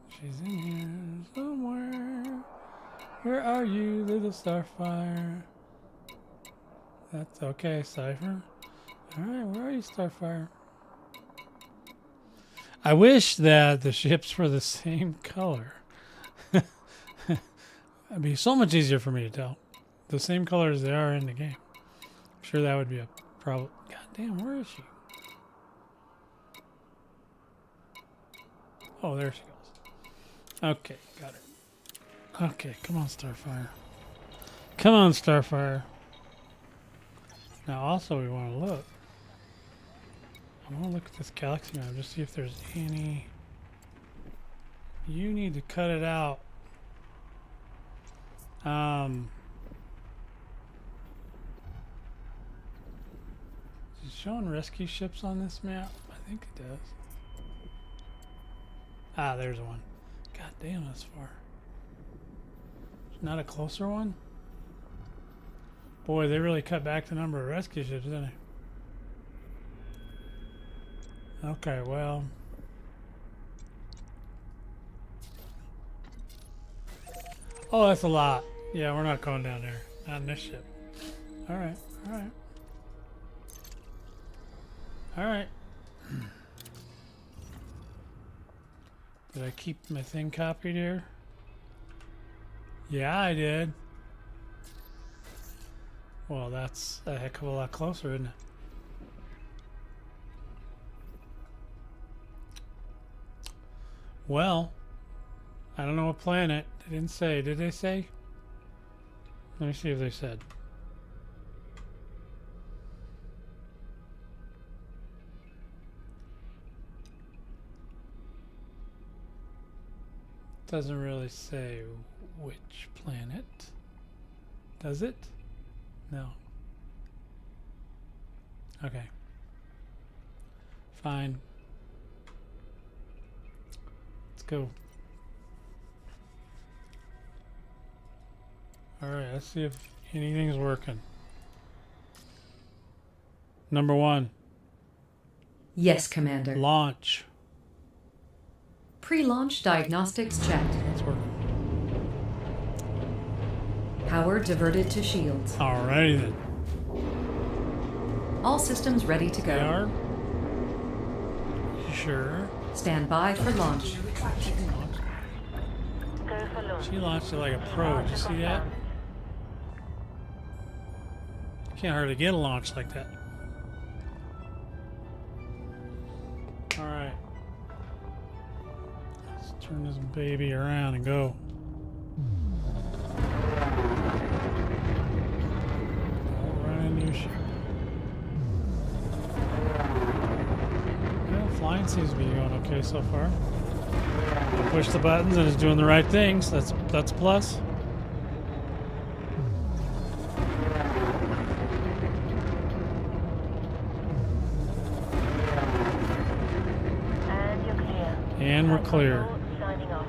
She's in here somewhere. Where are you, little Starfire? That's okay, Cypher. Alright, where are you, Starfire? I wish that the ships were the same color. It'd be so much easier for me to tell. The same color as they are in the game. I'm sure that would be a problem. God damn, where is she? Oh, there she goes. Okay, got her. Okay, come on, Starfire. Come on, Starfire. Now, also, we want to look. I want to look at this galaxy map, just see if there's any. You need to cut it out. Is it showing rescue ships on this map? I think it does. Ah, there's one. God damn, that's far. Not a closer one? Boy, they really cut back the number of rescue ships, didn't they? Okay, well. Oh, that's a lot. Yeah, we're not going down there. Not in this ship. Alright, alright. Alright. Did I keep my thing copied here? Yeah, I did. Well, that's a heck of a lot closer, isn't it? Well, I don't know what planet. They didn't say. Did they say? Let me see if they said. Doesn't really say which planet. Does it? No. Okay. Fine. Let's go. Alright, let's see if anything's working. Number 1. Yes, Commander. Launch. Pre-launch diagnostics checked. That's working. Power diverted to shields. Alrighty then. All systems ready to They go. are? You sure? Stand by for launch. Go for launch. She launched it like a pro. Did you see that? Can't hardly get a launch like that. Alright. Let's turn this baby around and go. Don't run into your ship. Well, flying seems to be going okay so far. I push the buttons and it's doing the right things. That's a plus. And you're clear. And we're clear. Signing off.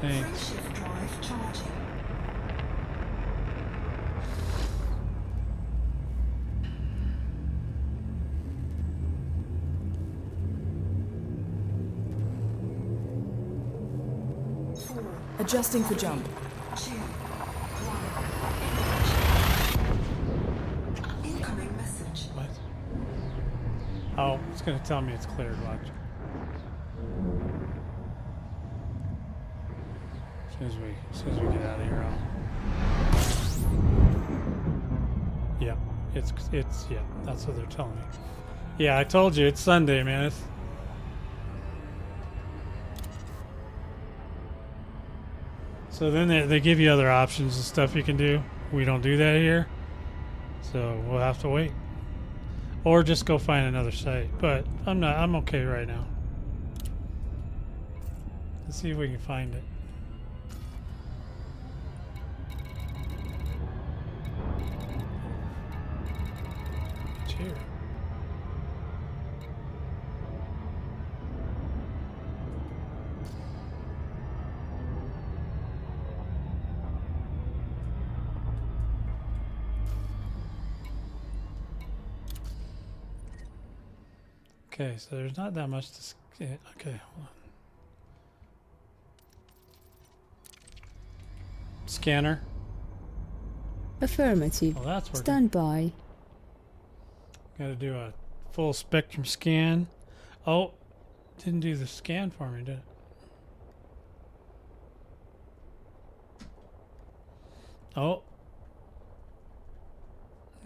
Thanks. Shift drive charging. Adjusting for jump. 2, 1. Incoming message. What? Oh, it's going to tell me it's cleared. Watch. As soon as we get out of here, yeah, it's yeah. That's what they're telling me. Yeah, I told you it's Sunday, man. So then they give you other options and stuff you can do. We don't do that here, so we'll have to wait, or just go find another site. But I'm okay right now. Let's see if we can find it. Here. Okay, so there's not that much to okay, hold on. Scanner. Affirmative. Well, that's working. Stand by. Got to do a full spectrum scan. Oh, didn't do the scan for me, did it? Oh.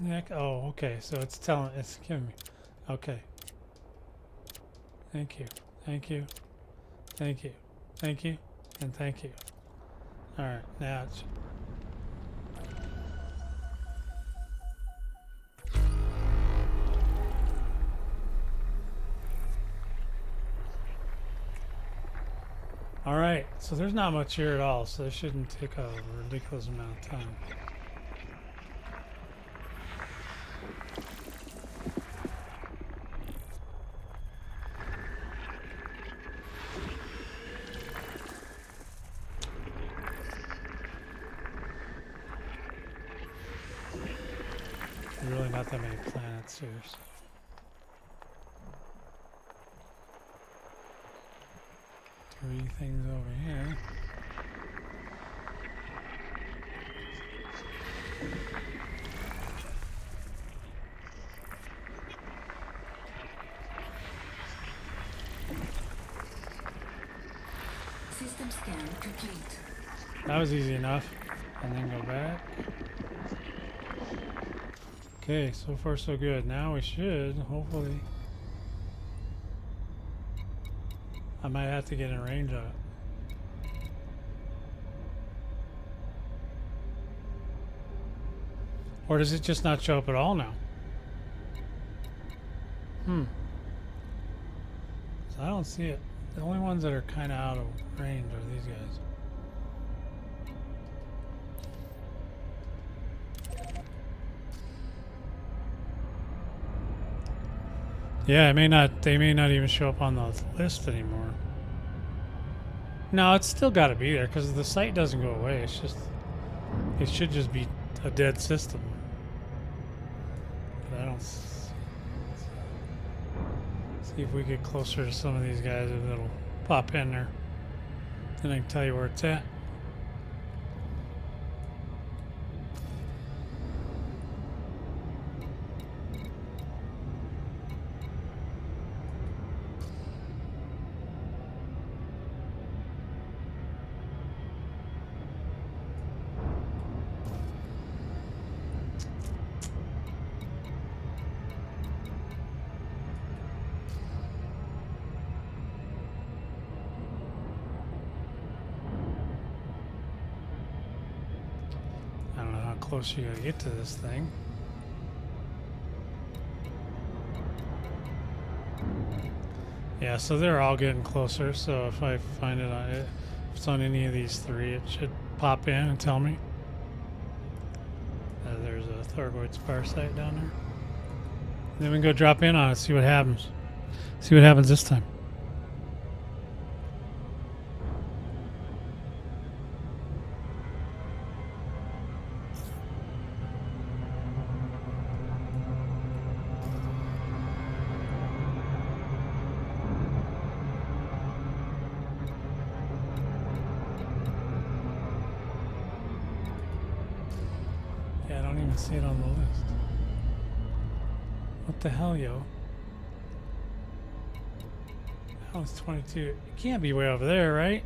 Heck, oh, okay. So it's giving me. Okay. Thank you. Thank you. Thank you. Thank you. And thank you. All right, now it's. All right, so there's not much here at all, so this shouldn't take a ridiculous amount of time. not that many planets here. So. Three things over here. System scan complete. That was easy enough. And then go back. Okay, so far so good. Now we should, hopefully. I might have to get in range of it. Or does it just not show up at all now? So I don't see it. The only ones that are kind of out of range are these guys. Yeah, they may not even show up on the list anymore. No, it's still got to be there because the site doesn't go away. It's just, it should just be a dead system. But I don't see if we get closer to some of these guys, if it'll pop in there. Then I can tell you where it's at. Close you gotta get to this thing. Yeah, so they're all getting closer. So if I find it on it, if it's on any of these three, it should pop in and tell me. There's a Thargoid spire site down there. And then we can go drop in on it, see what happens. See what happens this time. See it on the list. What the hell, yo? That was 22. It can't be way over there, right?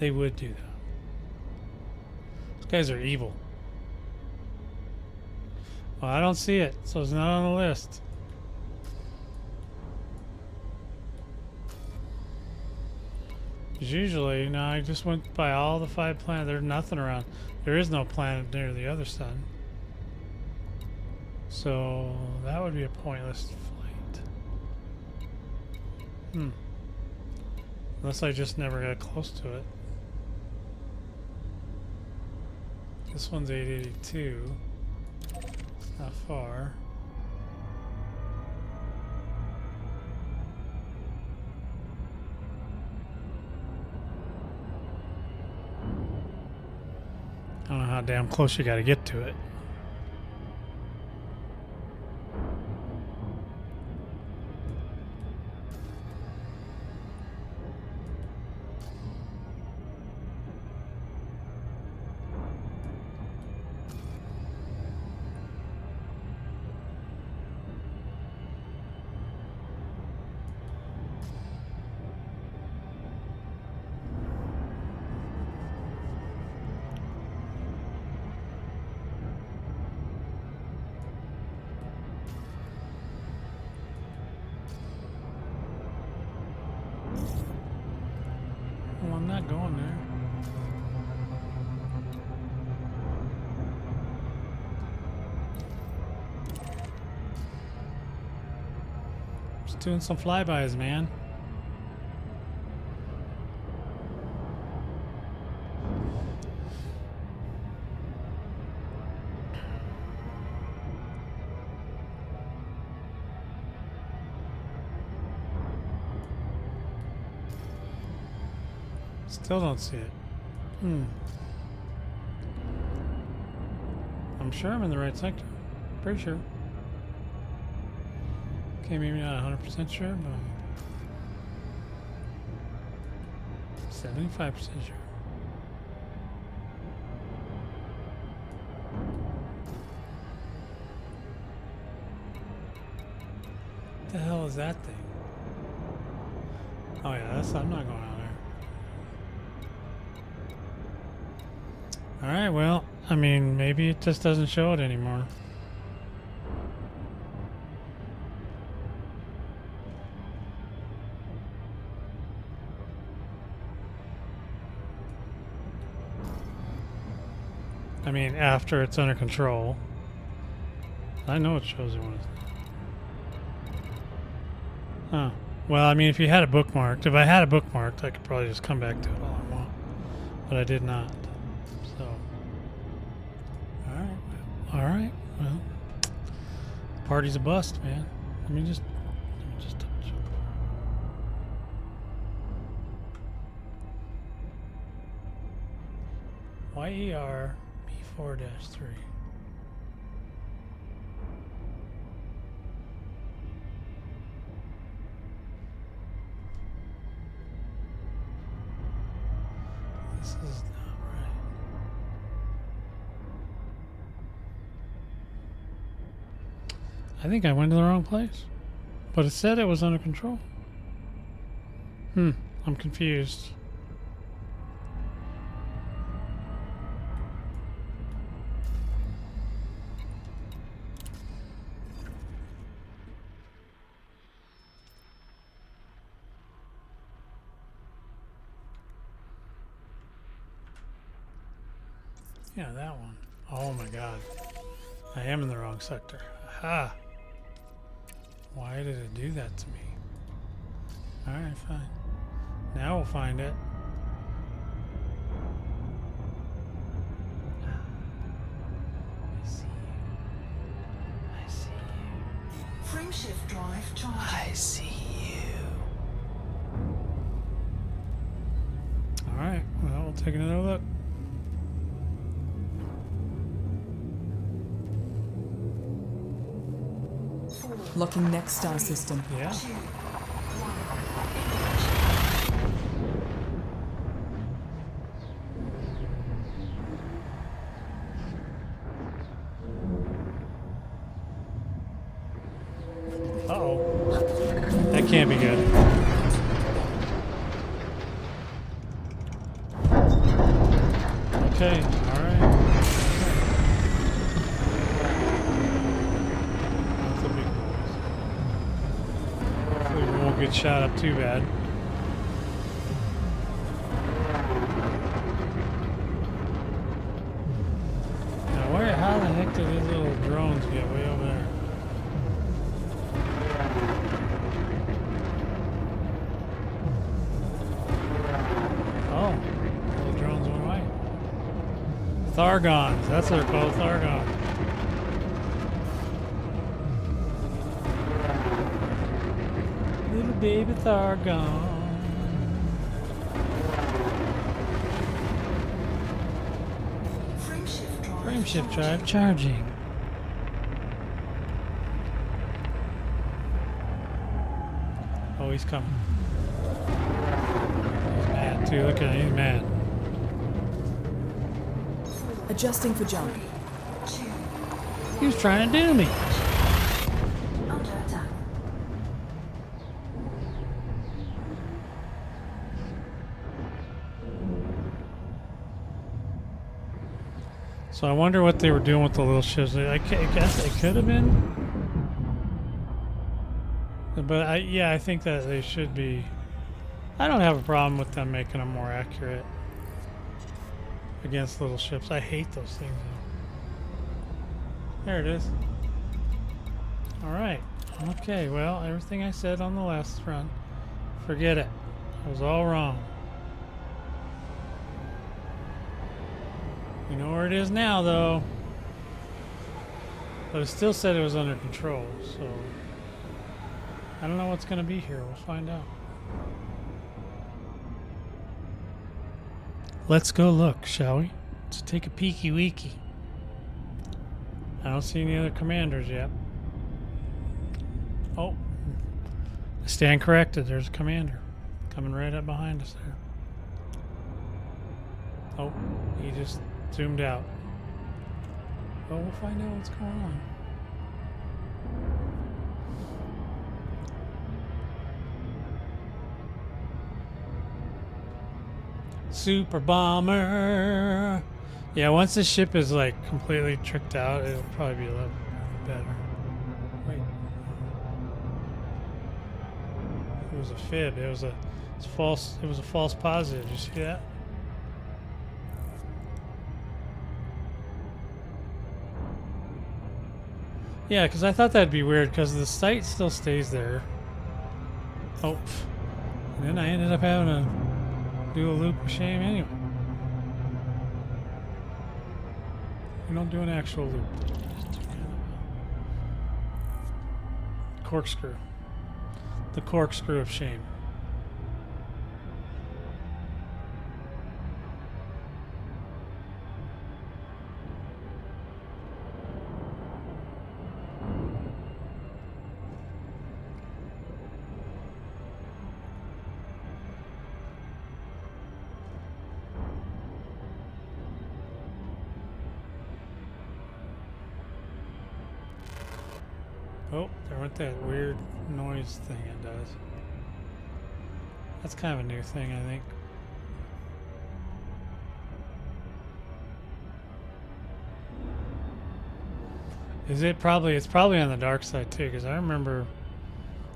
They would do that. Those guys are evil. Well, I don't see it, so it's not on the list. Usually, no, I just went by all the 5 planets. There's nothing around. There is no planet near the other sun. So that would be a pointless flight. Unless I just never got close to it. This one's 882. It's not far. I don't know how damn close you gotta get to it. Well, I'm not going there. Just doing some flybys, man. Still don't see it. I'm sure I'm in the right sector. Pretty sure. Okay, maybe not 100% sure, but I'm 75% sure. What the hell is that thing? Oh yeah, I'm not going out there. Alright, well, I mean, maybe it just doesn't show it anymore. I mean, after it's under control. I know it shows it when it's... Huh. Well, I mean, if you had it bookmarked, if I had it bookmarked, I could probably just come back to it all I want. But I did not. So. Alright, well. Party's a bust, man. Let me just touch. YER B4-3. This is not right. I think I went to the wrong place. But it said it was under control. I'm confused. Yeah, that one. Oh my god. I am in the wrong sector. Aha! Why did it do that to me? Alright, fine. Now we'll find it. I see you. I see you. Frameshift drive charging. I see you. Alright, well, we'll take another look. Locking next star system. Yeah. 2, 1. Uh-oh. That can't be good. Okay, alright. That's a big noise. Hopefully we won't get shot up too bad. Now how the heck did these little drones get way over there? Oh, little drones went away. Thargons, that's what they're called, Thargons. Little baby Thargon. Frameshift drive charging. Oh, he's coming. He's mad too. Look at him. He's mad. Adjusting for jump. 2. He was trying to do me. Under attack. So I wonder what they were doing with the little ships. I guess they could have been. But yeah, I think that they should be. I don't have a problem with them making them more accurate against little ships. I hate those things though. There it is. Alright. Okay, well, everything I said on the last run, forget it. I was all wrong. We know where it is now, though. But it still said it was under control, so I don't know what's going to be here. We'll find out. Let's go look, shall we? Let's take a peeky weeky. I don't see any other commanders yet. Oh, Stand corrected. There's a commander coming right up behind us there. Oh, he just zoomed out. Well, we'll find out what's going on. Super bomber. Yeah, once the ship is like completely tricked out, it'll probably be a lot better. Wait. It was a fib. It was a false. It was a false positive. You see that? Yeah, because I thought that'd be weird because the site still stays there. Oh, and then I ended up having to do a loop of shame anyway. We don't do an actual loop. Just do kind of a corkscrew. The corkscrew of shame. Oh, there went that weird noise thing it does. That's kind of a new thing, I think. Is it probably? It's probably on the dark side too, because I remember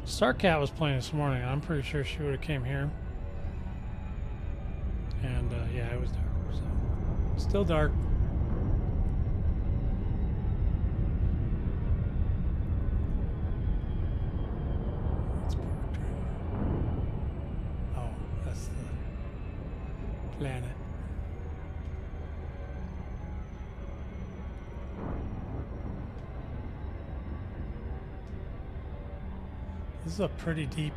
Starcat was playing this morning. I'm pretty sure she would have came here. And yeah, it was dark. So still dark. Planet. This is a pretty deep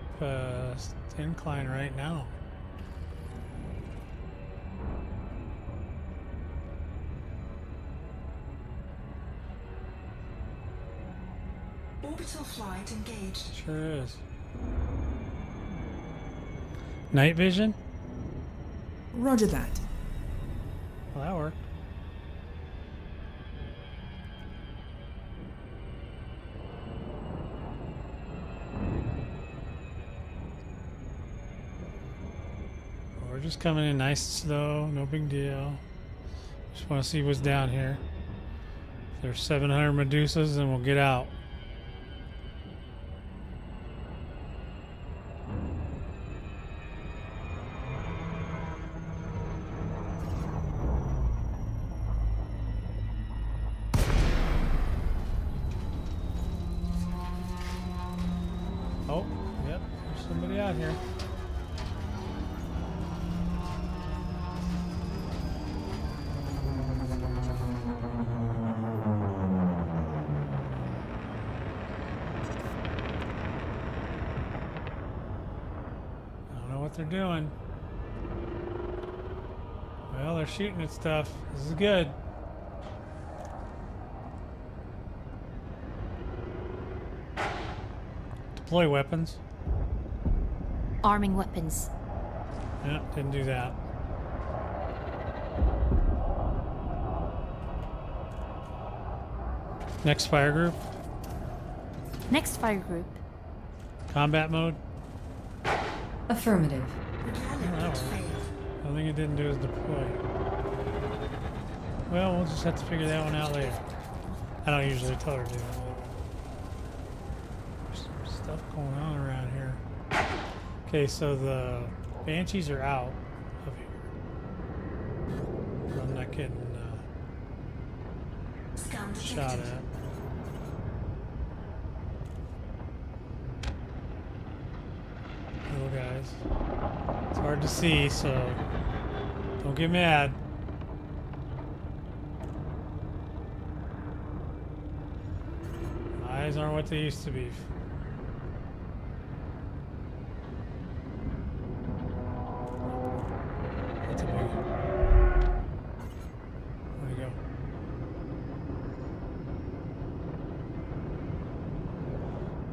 incline right now. Orbital flight engaged. Sure is. Night vision? Roger that. Well, that worked. We're just coming in nice and slow, no big deal. Just want to see what's down here. If there's 700 Medusas, then we'll get out. Oh, yep, there's somebody out here. I don't know what they're doing. Well, they're shooting at stuff. This is good. Deploy weapons. Arming weapons. Yeah, didn't do that. Next fire group. Next fire group. Combat mode. Affirmative. Oh, the only thing it didn't do is deploy. Well, we'll just have to figure that one out later. I don't usually tell her to do that. There's some stuff going on around here. Okay, so the Banshees are out of here. I'm not getting shot at. Little guys. It's hard to see, so don't get mad. Eyes aren't what they used to be. That's a big one. Where'd he go?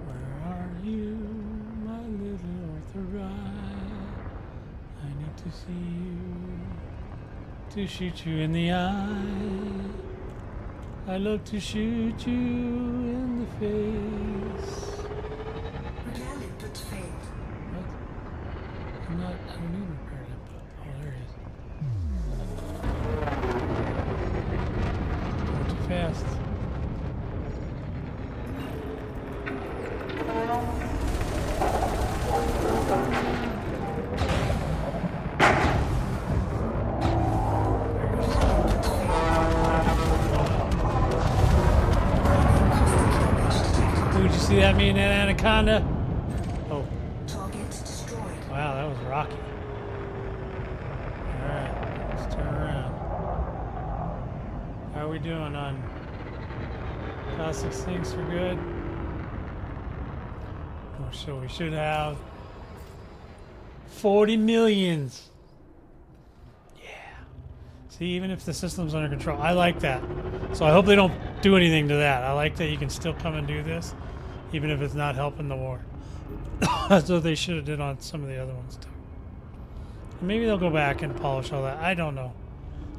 Where are you, my to see you, to shoot you in the eye. I love to shoot you in the face. Repair input failed. What? I don't need repair input. Oh, there he is. Going too fast. Ooh, did you see that, me and that anaconda? Oh, Target destroyed. wow, that was rocky. Alright, let's turn around. How are we doing on classic things for good? Oh, so we should have 40 millions. Yeah. See, even if the system's under control, I like that. So I hope they don't do anything to that. I like that you can still come and do this, even if it's not helping the war. That's what they should have did on some of the other ones too. And maybe they'll go back and polish all that. I don't know.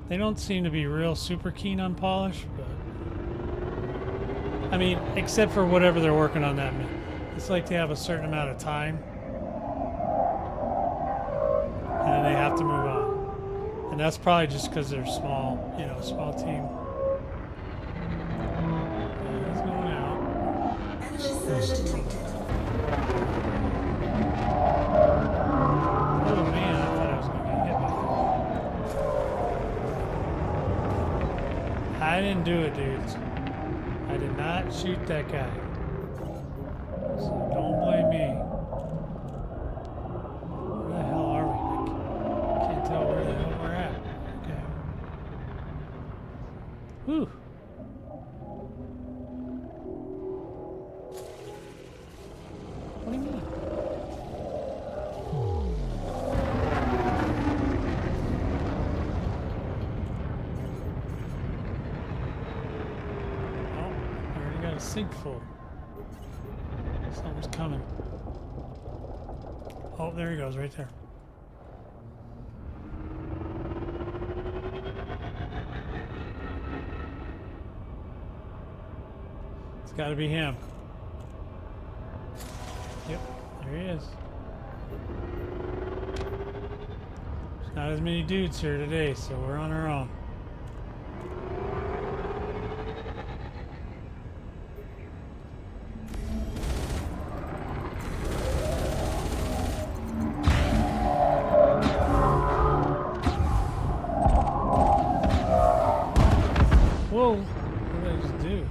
They don't seem to be real super keen on polish, but I mean, except for whatever they're working on that. It's like they have a certain amount of time, and then they have to move on. And that's probably just because they're small, you know, small team. Yeah, he's going out. Enemy surge detected. Oh man, I thought I was going to get hit by that. I didn't do it, dudes. I did not shoot that guy. So don't blame me. Where the hell are we? I can't tell where the hell we're at. Okay. Whew. What do you mean? Oh, I already got a sink full. Something's coming. Oh, there he goes, right there. It's got to be him. Yep, there he is. There's not as many dudes here today, so we're on our own. Whoa, what did I just do?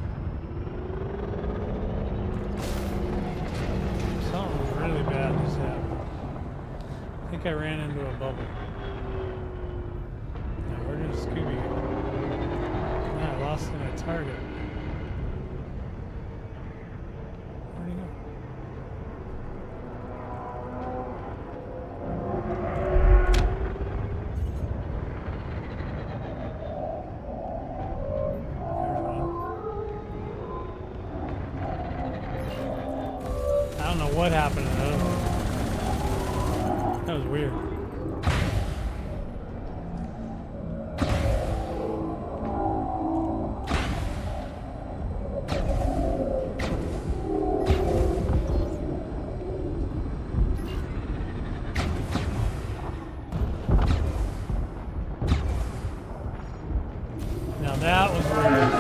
Something really bad just happened. I think I ran into a bubble. Now, where did Scooby go? Now I lost my target. Where'd he go? I don't know what happened to that. That was weird. Now that was weird.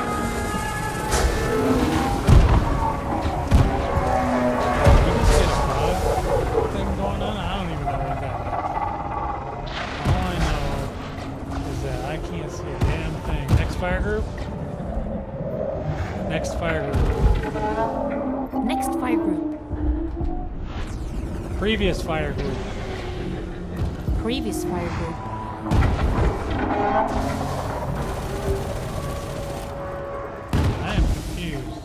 Thing going on? I don't even know what that is. All I know is that I can't see a damn thing. Next fire group? Next fire group. Next fire group. Previous fire group. Previous fire group. I am confused.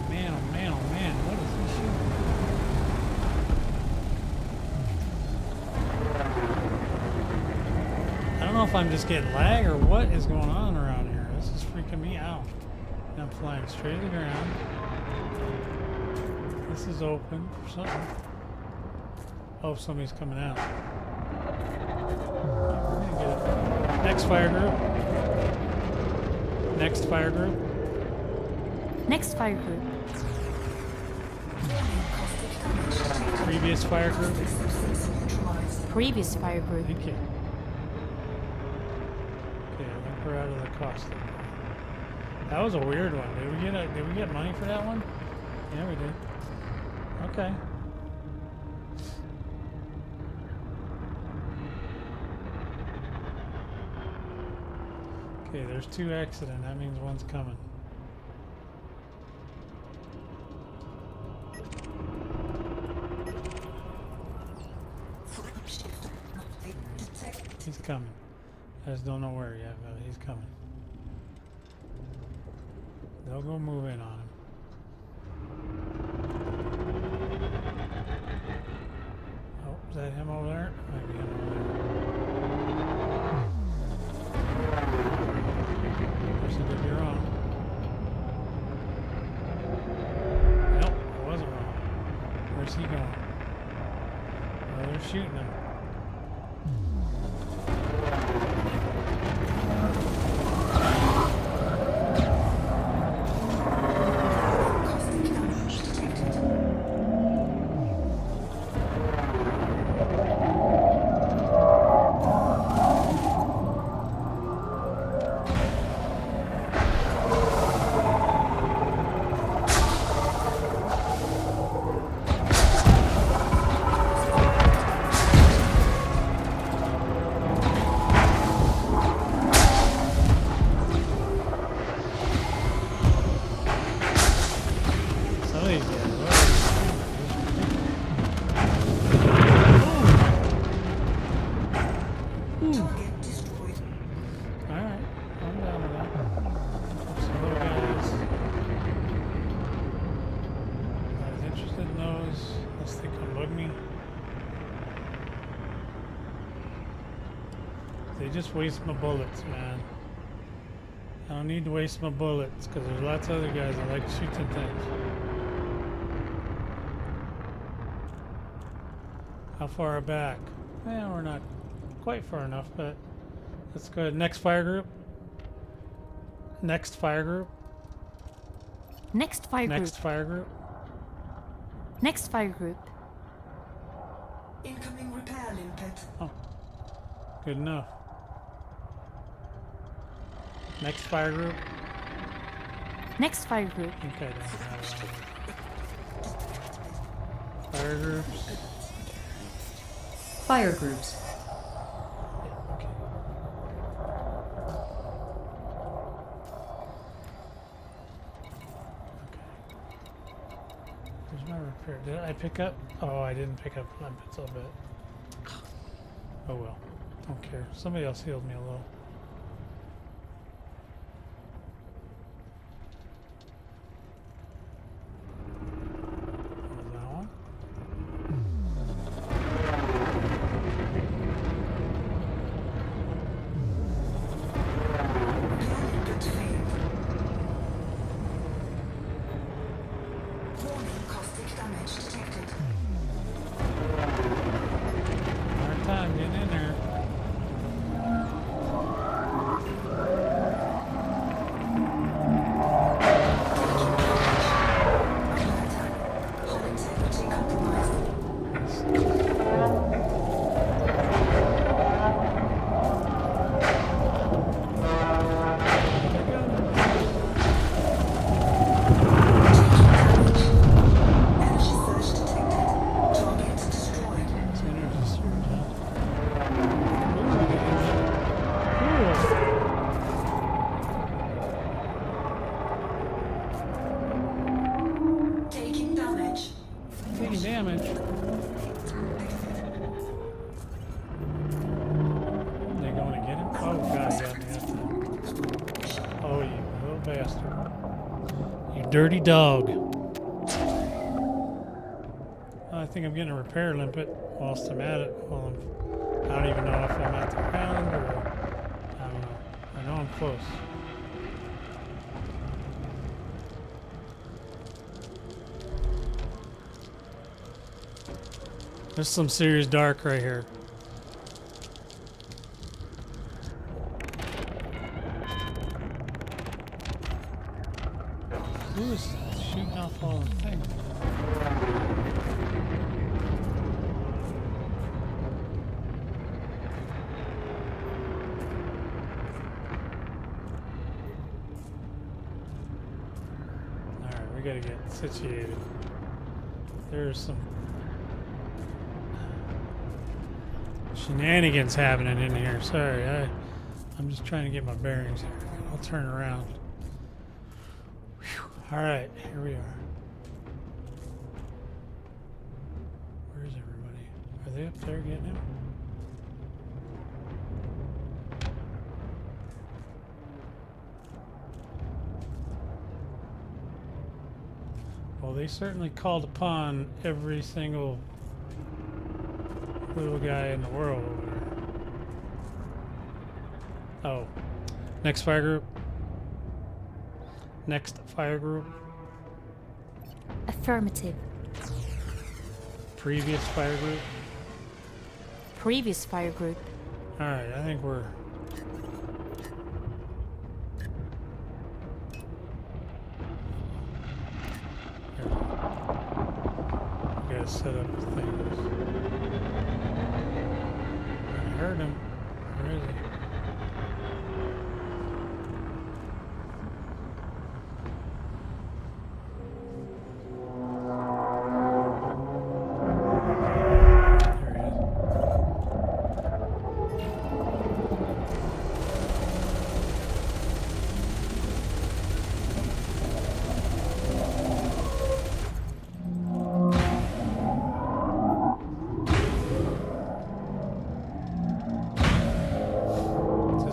Man, oh man, oh man, what is this shit? if I'm just getting lag or what is going on around here. This is freaking me out. And I'm flying straight to the ground. This is open for something. Oh, somebody's coming out. We're gonna get it. Next fire group. Next fire group. Next fire group. Previous fire group. Previous fire group. Thank you. Okay, I think we're out of the cost. That was a weird one. Did we get money for that one? Yeah, we did. Okay. Okay, there's 2 accident. That means one's coming. He's coming. I just don't know where yet, but he's coming. They'll go move in on him. Oh, is that him over there? Might be him over there. Guess I could be wrong. Nope, I wasn't wrong. Where's he going? Oh, they're shooting him. They just waste my bullets, man. I don't need to waste my bullets because there's lots of other guys that like to shoot them things. How far back? Yeah, we're not quite far enough, but let's go ahead. Next fire group. Next fire group. Next fire group. Next fire group. Next fire group. Incoming repair limpet. Oh, good enough. Next fire group. Next fire group. Okay, then. Fire groups. Fire groups. Yeah, okay. Where's my repair? Did I pick up? Oh, I didn't pick up limpets a bit. Oh well. Don't care. Somebody else healed me a little. Was that one? Limpet failed. Warning, caustic damage detected. Hard time getting in there. Hull integrity compromised. Energy surge detected. Target destroyed. Taking damage. Taking damage. They going to get him? Oh god, he got me that time. Oh, you little bastard. You dirty dog. I think I'm getting a repair limpet whilst I'm at it. Well, I don't even know if I'm at the ground or one close. There's some serious dark right here. Who is shooting off all the things? Alright, we gotta get situated. There's some shenanigans happening in here. Sorry, I'm just trying to get my bearings here. I'll turn around. All right, here we are. Where's everybody? Are they up there getting him? Well, they certainly called upon every single little guy in the world over there. Oh, next fire group. Next fire group. Affirmative. Previous fire group. Previous fire group. All right, I think we're. There we go. We gotta set up the things. I heard him. Where is he?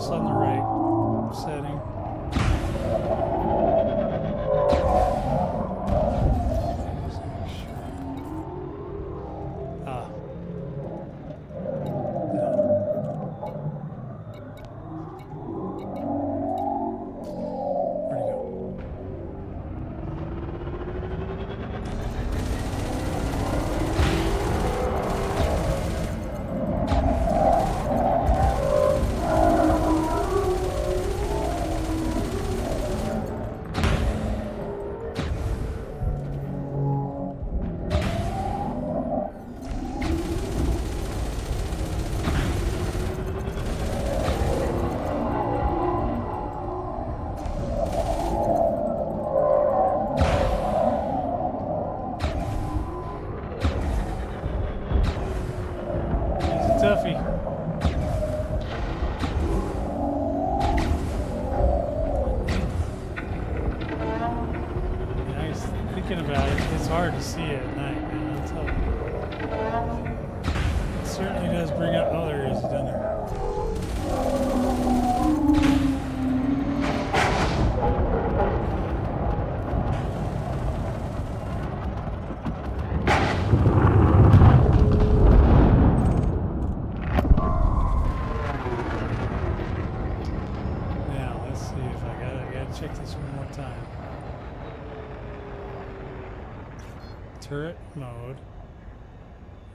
On the right setting. Ah. No. Where'd he go? Tuffy. Yeah, I was thinking about it. It's hard to see at night, man. I'll tell you. It certainly does bring up other areas, doesn't it? Check this one more time. Turret mode.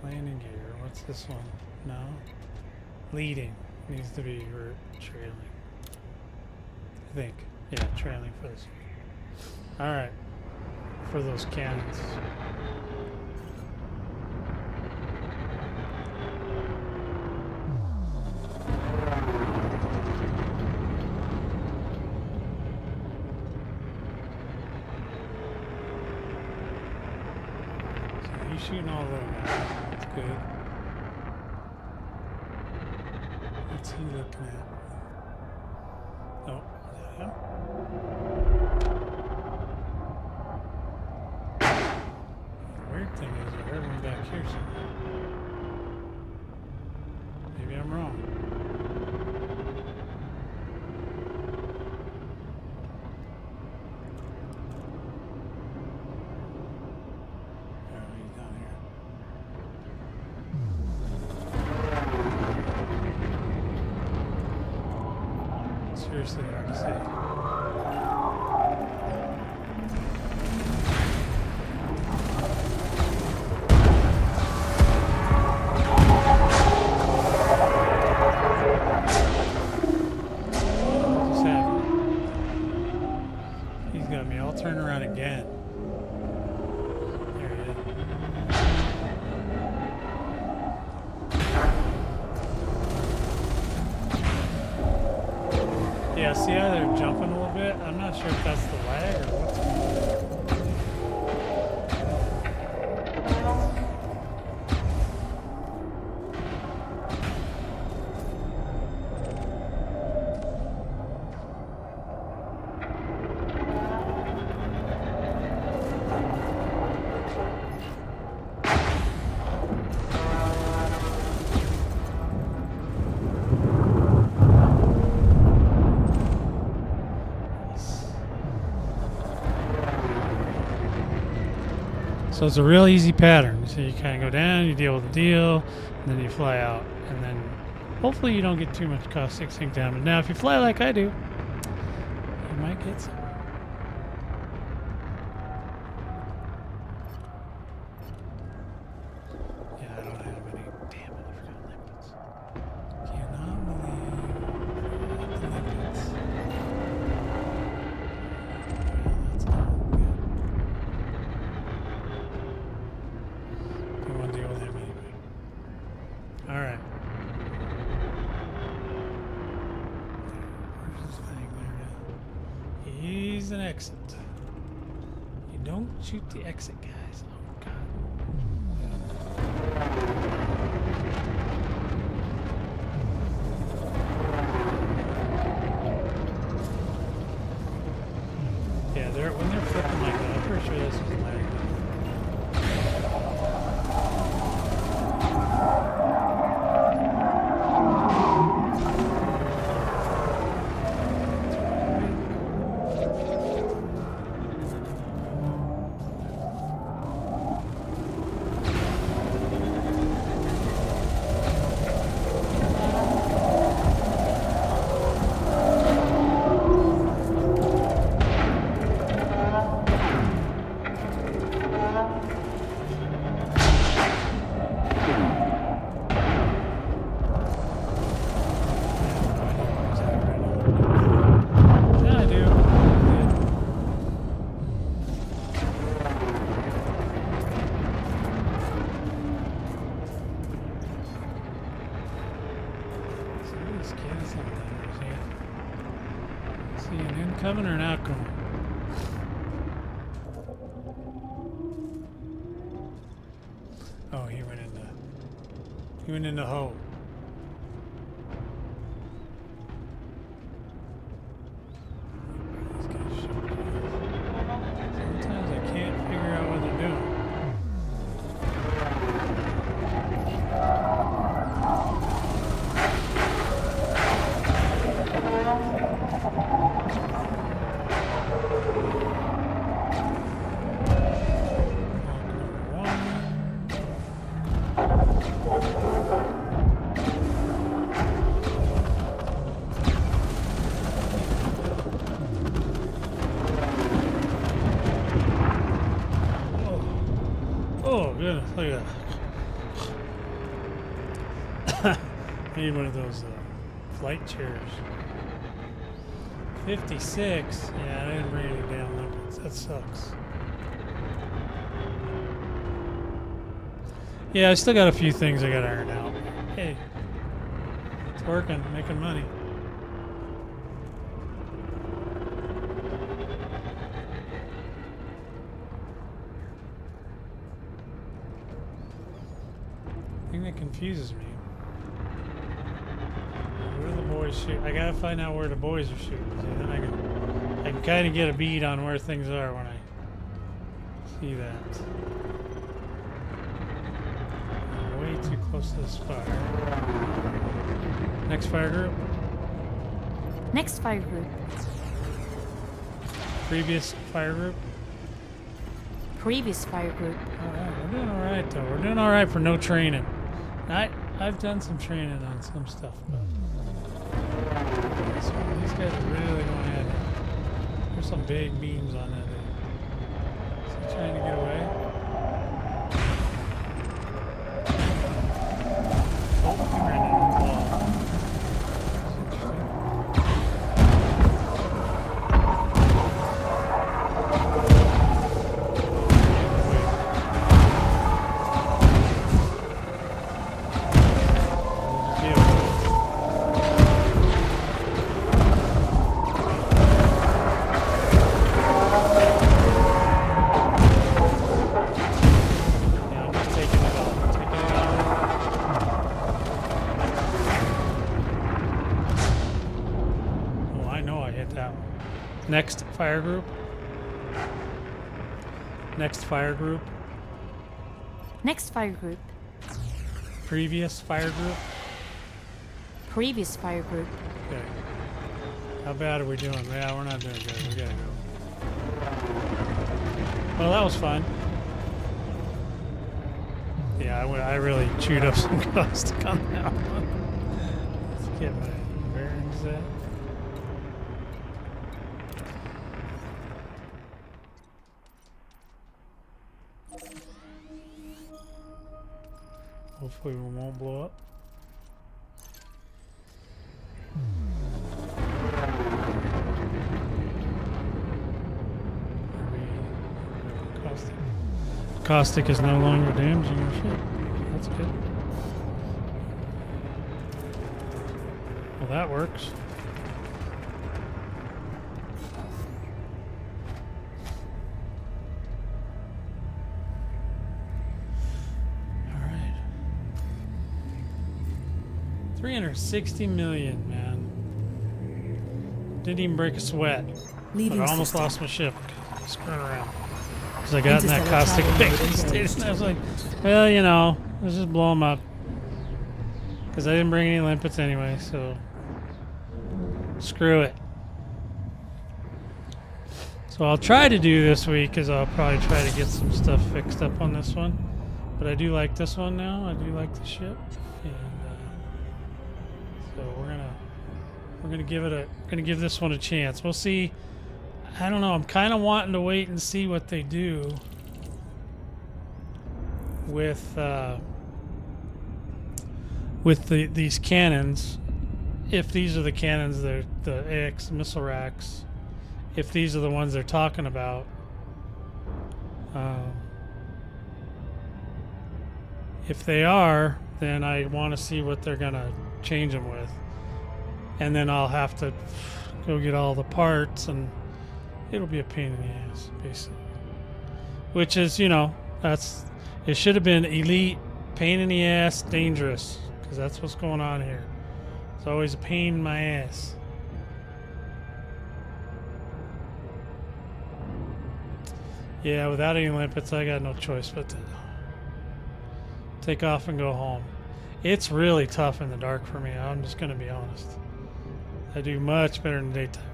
Landing gear. What's this one? No. Leading. Needs to be trailing. I think. Yeah, trailing for this. Alright. For those cannons. Shooting all over now. That's good. What's he looking at? Oh, is that him? The weird thing is, I heard him back here somewhere. Maybe I'm wrong. dangerously hard to say. What's happening? He's got me all turned around again. There he is. Yeah, see how they're jumping a little bit? I'm not sure if that's the lag or what's going on. So it's a real easy pattern. So you kind of go down, you deal with the deal, and then you fly out. And then hopefully you don't get too much caustic sink damage. Now, if you fly like I do, you might get some. Yeah, I don't have any. Damn it, I forgot liquids. Cannot believe I forgot the liquids. Well, that's not good. Don't want to deal with him anyway. Alright. Where's this thing? There it is. He's an exit. You don't shoot the exit, guys. Oh, God. Yeah, when they're flipping like that, I'm pretty sure this was lag. Yeah, I do. Somebody's getting something here. See an incoming or an outgoing? Oh, he went in the hole. These guys shoot me. Sometimes I can't figure out what they're doing. Oh, goodness, look at that. I need one of those flight chairs. 56. Yeah, I didn't bring any damn liquids. That sucks. Yeah, I still got a few things I got to iron out. Hey, it's working, making money. The thing that confuses me. Where do the boys shoot? I gotta find out where the boys are shooting. See, then I can kind of get a bead on where things are when I see that. I'm way too close to this fire. Next fire group. Next fire group. Previous fire group. Previous fire group. Alright, we're doing alright though. We're doing alright for no training. I've done some training on some stuff, but So these guys are really going at it. There's some big beams on that. Is he trying to get away? Oh, he ran into the wall. That's yeah, I'm just taking it all. Taking it out. Oh, I know I hit that one. Next fire group. Next fire group. Next fire group. Previous fire group. Previous fire group. Okay. How bad are we doing? Yeah, we're not doing good. We gotta go. Well, that was fun. Yeah, I really chewed up some caustic on that one. Let's get my bearings set. Hopefully we won't blow up. Caustic. Caustic is no longer damaging your ship. That's good. Well, that works. All right. 360 million, man. Didn't even break a sweat. Leaving But I almost system. lost my ship. Screwing around. Because I got in that Interstellar caustic travel mode state, engaged. and I was like, well, you know, let's just blow them up. Because I didn't bring any limpets anyway, so screw it. So I'll try to do this week is I'll probably try to get some stuff fixed up on this one. But I do like this one now. I do like the ship, and so we're gonna give this one a chance. We'll see. I don't know. I'm kind of wanting to wait and see what they do with these cannons. If these are the cannons, they're the AX missile racks. If these are the ones they're talking about. If they are, then I want to see what they're gonna change them with, and then I'll have to go get all the parts, and it'll be a pain in the ass, basically. Which is, you know, it should have been elite, pain in the ass, dangerous, because that's what's going on here. It's always a pain in my ass. Yeah, without any limpets, I got no choice but to take off and go home. It's really tough in the dark for me. I'm just going to be honest. I do much better in the daytime.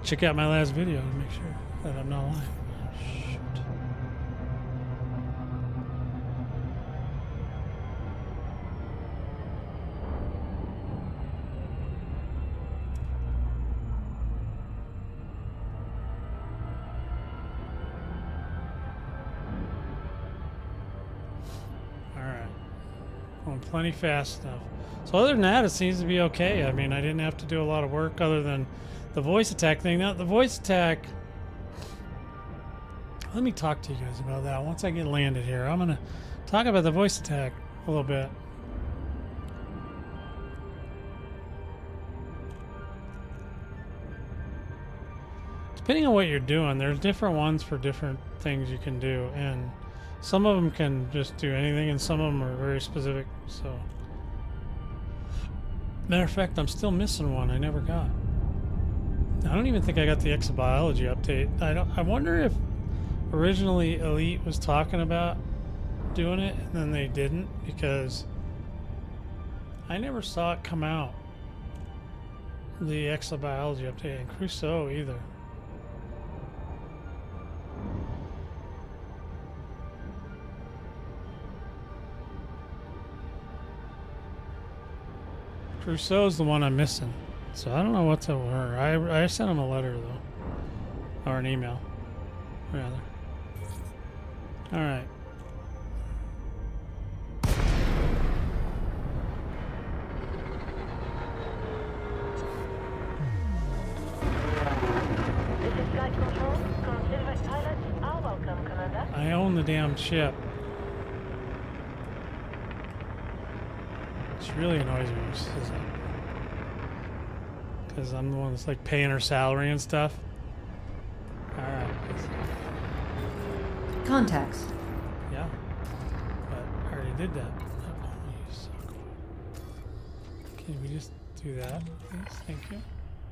Check out my last video to make sure that I'm not lying. Oh, shoot. Going plenty fast enough. So other than that, it seems to be okay. I mean, I didn't have to do a lot of work other than the voice attack thing. Now, the voice attack, let me talk to you guys about that once I get landed here. I'm going to talk about the voice attack a little bit. Depending on what you're doing, there's different ones for different things you can do, and some of them can just do anything, and some of them are very specific. So, matter of fact, I'm still missing one I never got. I don't even think I got the exobiology update. I wonder if originally Elite was talking about doing it, and then they didn't, because I never saw it come out. The exobiology update, and Crusoe either. Crusoe's the one I'm missing. So I don't know what's up with her. I sent him a letter, though. Or an email, rather. Alright. This is Flight Control. Considerate pilots are welcome, Commander. I own the damn ship. She really annoys me when she says that. Because I'm the one that's like paying her salary and stuff. Alright. Contacts. Yeah. But I already did that. Oh, you suck. Can we just do that, please? Thank you.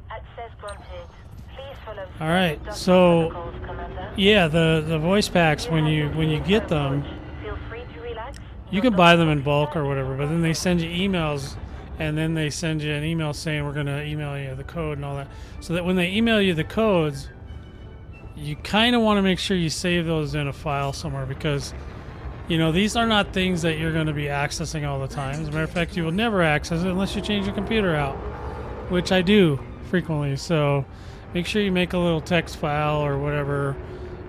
Access granted. Please follow All right, standard so protocols, Commander. yeah, the voice packs when you get them, Feel free to relax. you can buy them in bulk or whatever, but then they send you emails, and then they send you an email saying we're gonna email you the code and all that. So that when they email you the codes, you kind of want to make sure you save those in a file somewhere because, you know, these are not things that you're going to be accessing all the time. As a matter of fact, you will never access it unless you change your computer out, which I do frequently. So make sure you make a little text file or whatever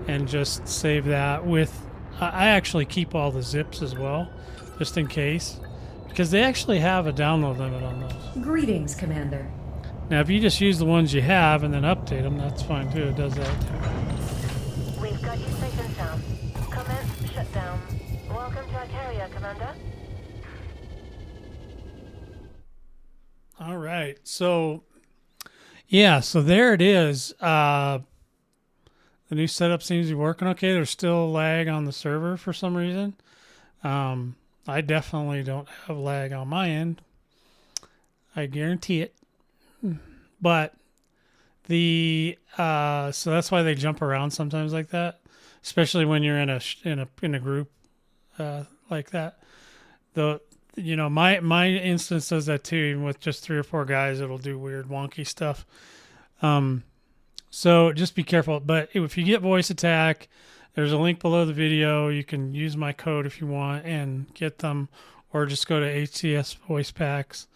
and just save that with... I actually keep all the zips as well, just in case, because they actually have a download limit on those. Greetings, Commander. Now, if you just use the ones you have and then update them, that's fine too. It does that too. We've got you safe and sound. Commence shutdown. Welcome to our carrier, Commander. All right. So, yeah. So there it is. The new setup seems to be working okay. There's still lag on the server for some reason. I definitely don't have lag on my end. I guarantee it. But the so that's why they jump around sometimes like that, especially when you're in a group like that. My instance does that too. Even with just 3 or 4 guys, it'll do weird wonky stuff. So just be careful. But if you get voice attack, there's a link below the video. You can use my code if you want and get them, or just go to HCS Voice Packs.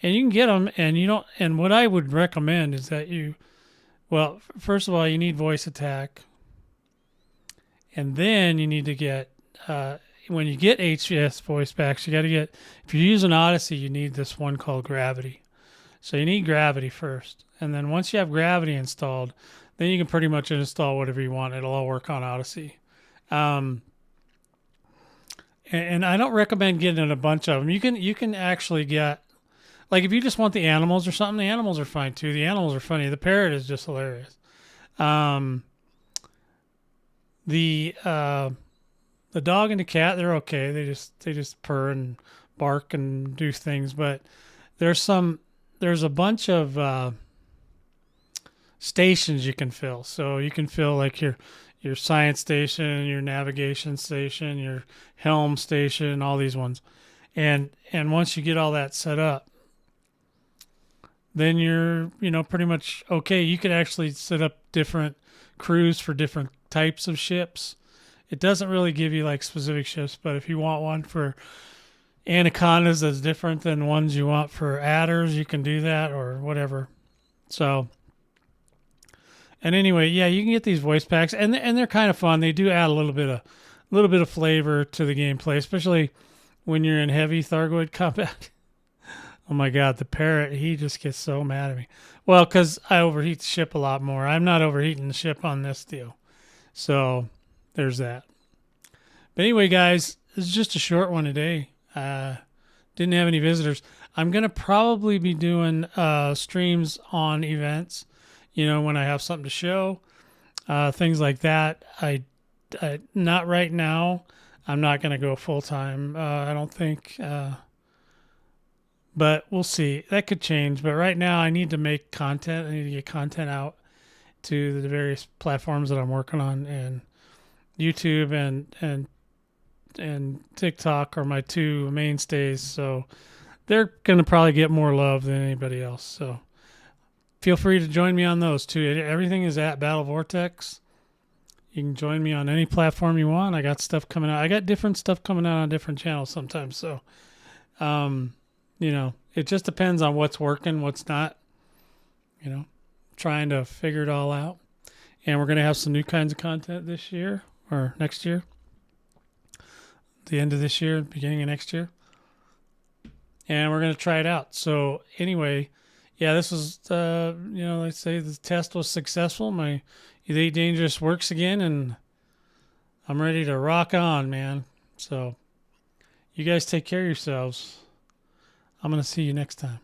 And you can get them, and you don't. And what I would recommend is that first of all, you need voice attack, and then you need to get when you get HCS voice packs, you got to get. If you're using Odyssey, you need this one called Gravity. So you need Gravity first, and then once you have Gravity installed, then you can pretty much install whatever you want. It'll all work on Odyssey. And I don't recommend getting a bunch of them. You can actually get. Like, if you just want the animals or something, the animals are fine, too. The animals are funny. The parrot is just hilarious. The dog and the cat, they're okay. They just purr and bark and do things. But there's a bunch of stations you can fill. So you can fill, like, your science station, your navigation station, your helm station, all these ones. And once you get all that set up, then you're, pretty much okay. You could actually set up different crews for different types of ships. It doesn't really give you like specific ships, but if you want one for anacondas that's different than ones you want for adders, you can do that or whatever. So, and anyway, yeah, you can get these voice packs, and they're kind of fun. They do add a little bit of flavor to the gameplay, especially when you're in heavy Thargoid combat. Oh my God, the parrot, he just gets so mad at me. Well, because I overheat the ship a lot more. I'm not overheating the ship on this deal. So there's that. But anyway, guys, this is just a short one today. Didn't have any visitors. I'm going to probably be doing streams on events, when I have something to show, things like that. I not right now. I'm not going to go full time. I don't think. But we'll see. That could change. But right now, I need to make content. I need to get content out to the various platforms that I'm working on, and YouTube and TikTok are my 2 mainstays. So they're going to probably get more love than anybody else. So feel free to join me on those too. Everything is at Battle Vortex. You can join me on any platform you want. I got stuff coming out. I got different stuff coming out on different channels sometimes. So, it just depends on what's working, what's not. You know, trying to figure it all out. And we're going to have some new kinds of content this year or next year. The end of this year, beginning of next year. And we're going to try it out. So anyway, yeah, this was, let's say the test was successful. My Elite Dangerous works again, and I'm ready to rock on, man. So you guys take care of yourselves. I'm going to see you next time.